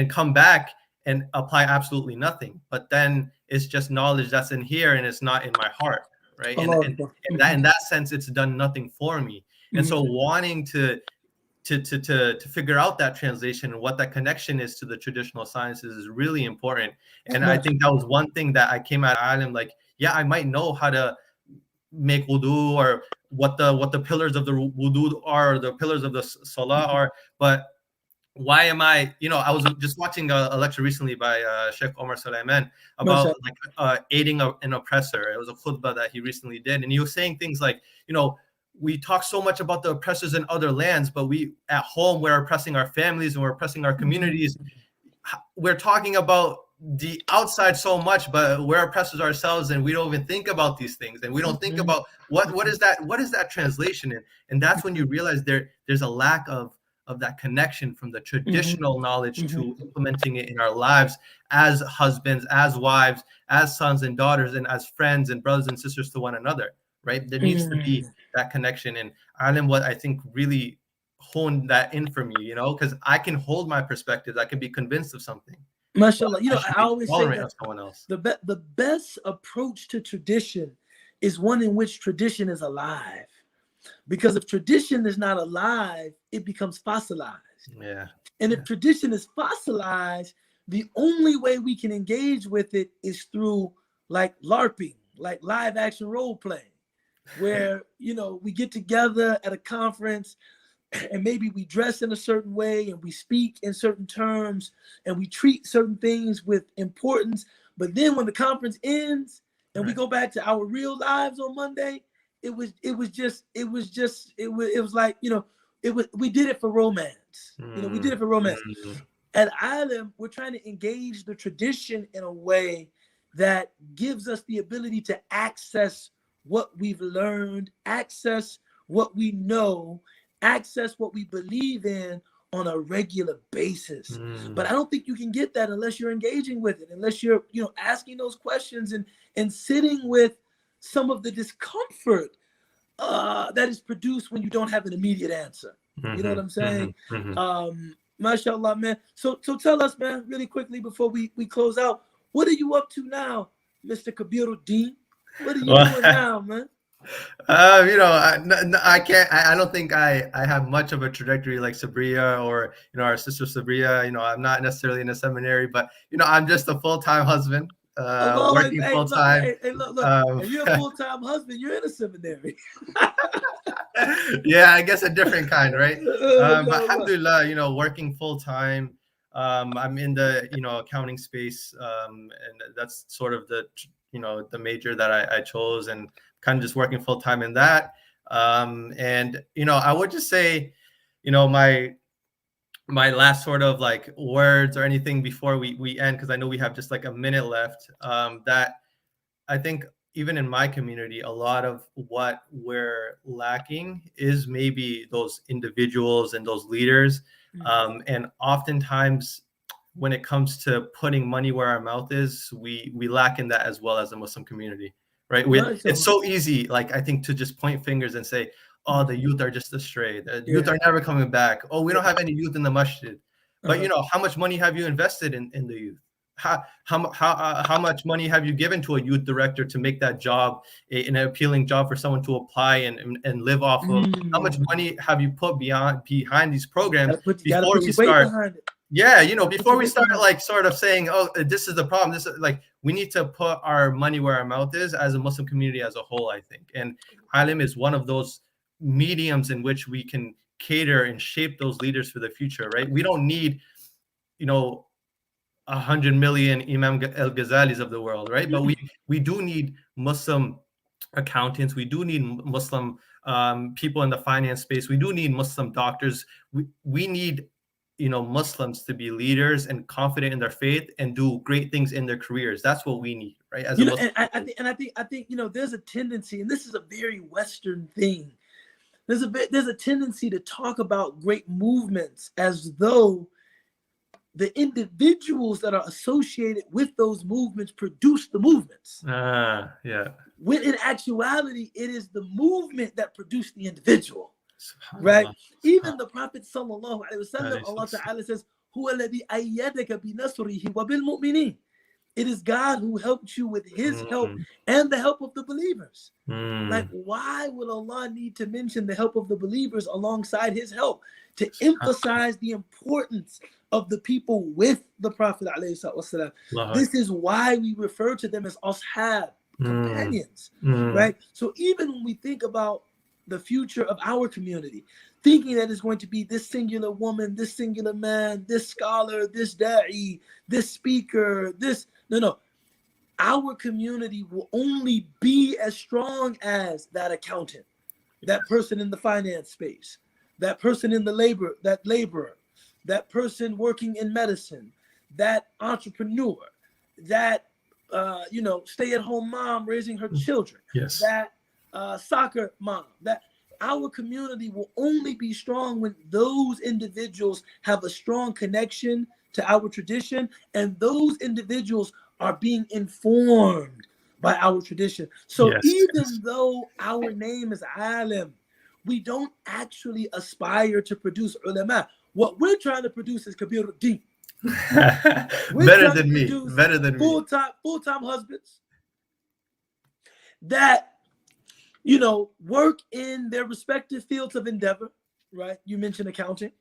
Speaker 4: come back and apply absolutely nothing. But then it's just knowledge that's in here and it's not in my heart, right? And in that sense, it's done nothing for me. And so wanting to figure out that translation and what that connection is to the traditional sciences is really important. And I think that was one thing that I came out of ALIM like, yeah, I might know how to make wudu, or what the pillars of the wudu are, or the pillars of the salah are, but why am I, I was just watching a lecture recently by Sheikh Omar Sulaiman about aiding an oppressor. It was a khutbah that he recently did. And he was saying things like, we talk so much about the oppressors in other lands, but we at home, we're oppressing our families and we're oppressing our communities. We're talking about the outside so much, but we're oppressors ourselves, and we don't even think about these things. And we don't think about what is that translation in? And that's when you realize there's a lack of that connection from the traditional knowledge to implementing it in our lives as husbands, as wives, as sons and daughters, and as friends and brothers and sisters to one another, right? There needs to be that connection. And Alim, what I think really honed that in for me, because I can hold my perspectives. I can be convinced of something.
Speaker 1: MashaAllah. I always say that
Speaker 4: someone else.
Speaker 1: The best approach to tradition is one in which tradition is alive. Because if tradition is not alive, it becomes fossilized.
Speaker 4: Yeah.
Speaker 1: And if tradition is fossilized, the only way we can engage with it is through like LARPing, like live action role playing, where, we get together at a conference and maybe we dress in a certain way and we speak in certain terms and we treat certain things with importance. But then when the conference ends and we go back to our real lives on Monday, it was like, we did it for romance. We did it for romance. At ALIM, we're trying to engage the tradition in a way that gives us the ability to access what we've learned, access what we know, access what we believe in on a regular basis. But I don't think you can get that unless you're engaging with it, unless you're, asking those questions and sitting with some of the discomfort that is produced when you don't have an immediate answer. You know what I'm saying? MashaAllah, man. So tell us, man, really quickly before we close out, what are you up to now, Mr. Kabiruddin? What are you doing now, man?
Speaker 4: I can't. I don't think I have much of a trajectory like Sabria or our sister Sabria. I'm not necessarily in a seminary, but I'm just a full-time husband. Working full time.
Speaker 1: Look, if you're a full-time husband, you're in a seminary.
Speaker 4: Yeah, I guess a different kind, right? But alhamdulillah, working full time. I'm in the accounting space, and that's sort of the major that I chose, and kind of just working full time in that. And I would just say, my last sort of like words or anything before we end, because I know we have just like a minute left, that I think even in my community, a lot of what we're lacking is maybe those individuals and those leaders. And oftentimes when it comes to putting money where our mouth is, we lack in that as well as the Muslim community, right? It's so easy, like I think, to just point fingers and say, oh, the youth are just astray. The youth are never coming back. Oh, we don't have any youth in the masjid. But how much money have you invested in the youth? How much money have you given to a youth director to make that job an appealing job for someone to apply and live off of? How much money have you put behind these programs before we start? Yeah, before we start like sort of saying, oh, this is the problem. This is like, we need to put our money where our mouth is as a Muslim community as a whole, I think. And ALIM is one of those mediums in which we can cater and shape those leaders for the future, right? We don't need, 100 million Imam al-Ghazalis of the world, right? But we do need Muslim accountants. We do need Muslim people in the finance space. We do need Muslim doctors. We need, Muslims to be leaders and confident in their faith and do great things in their careers. That's what we need, right? As
Speaker 1: I think there's a tendency, and this is a very Western thing. There's a tendency to talk about great movements as though the individuals that are associated with those movements produce the movements. When in actuality, it is the movement that produced the individual. Right? Even the Prophet sallallahu alaihi wasallam, Allah Ta'ala says, "Huwa alladhi ayyadaka bi nasrihi wa bil mu'minin." It is God who helped you with his help and the help of the believers. Like, why would Allah need to mention the help of the believers alongside his help to emphasize the importance of the people with the Prophet alayhi salatu wasalam? This is why we refer to them as ashab, companions, right? So even when we think about the future of our community, thinking that it's going to be this singular woman, this singular man, this scholar, this da'i, this speaker, this, no. Our community will only be as strong as that accountant, that person in the finance space, that person in the laborer, that person working in medicine, that entrepreneur, that stay-at-home mom raising her children, that soccer mom. That our community will only be strong when those individuals have a strong connection to our tradition, and those individuals are being informed by our tradition. So even though our name is ALIM, we don't actually aspire to produce ulama. What we're trying to produce is Kabir al-Din.
Speaker 4: Better than me.
Speaker 1: Full-time husbands that, work in their respective fields of endeavor, right? You mentioned accounting,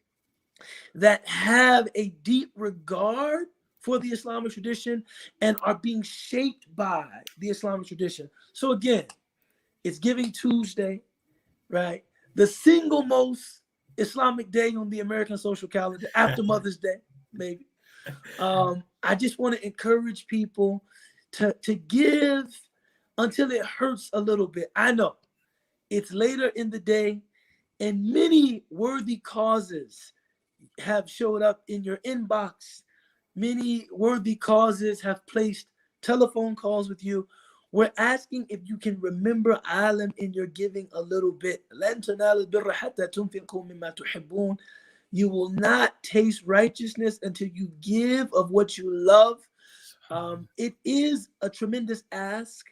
Speaker 1: that have a deep regard for the Islamic tradition and are being shaped by the Islamic tradition. So again, it's Giving Tuesday, right? The single most Islamic day on the American social calendar, after Mother's Day, maybe. I just want to encourage people to give until it hurts a little bit. I know it's later in the day, and many worthy causes have showed up in your inbox. Many worthy causes have placed telephone calls with you. We're asking if you can remember ALIM in your giving a little bit. You will not taste righteousness until you give of what you love. It is a tremendous ask,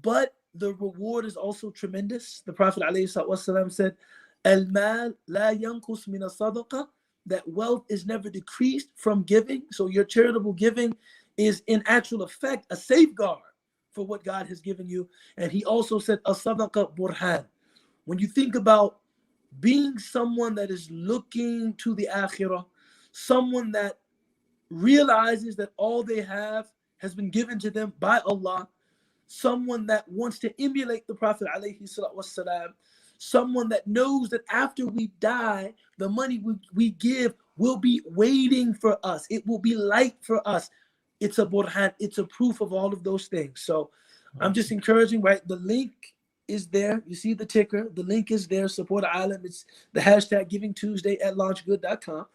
Speaker 1: but the reward is also tremendous. The Prophet ﷺ said, "Al-mal la yanqus min as-sadaqa," that wealth is never decreased from giving. So your charitable giving is in actual effect a safeguard for what God has given you. And he also said, "As-sadaqa burhan." When you think about being someone that is looking to the akhirah, someone that realizes that all they have has been given to them by Allah, someone that wants to emulate the Prophet ﷺ, someone that knows that after we die, the money we give will be waiting for us. It will be light for us. It's a burhan. It's a proof of all of those things. So I'm just encouraging, right? The link is there. You see the ticker. The link is there. Support ALIM. It's the hashtag Giving Tuesday at launchgood.com.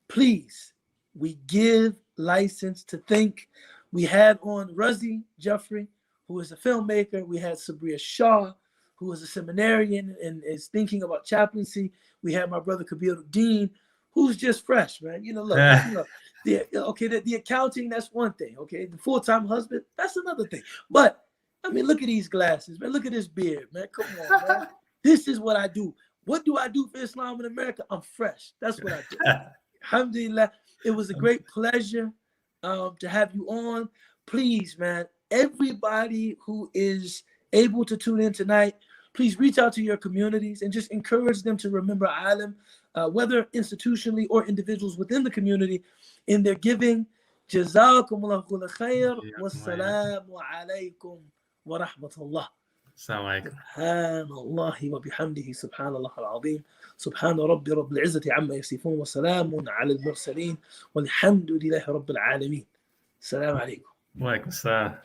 Speaker 1: Please, we give license to think. We had on Razi Jeffrey, who is a filmmaker. We had Sabria Shah, who is a seminarian and is thinking about chaplaincy. We had my brother Kabir al-Din, who's just fresh, man. The accounting, that's one thing. Okay, the full-time husband, that's another thing. But I mean, look at these glasses, man. Look at this beard, man. Come on, man. This is what I do. What do I do for Islam in America? I'm fresh. That's what I do. Alhamdulillah. It was a great pleasure to have you on. Please, man, everybody who is able to tune in tonight, please reach out to your communities and just encourage them to remember ALIM, whether institutionally or individuals within the community, in their giving. Jazakumullahu khair. Wassalamu alaikum wa rahmatullah. سبحان الله وبحمده سبحان الله العظيم سبحان رب العزة عما يصفون وسلام على المرسلين والحمد لله رب العالمين. السلام عليكم.
Speaker 4: وعليكم السلام.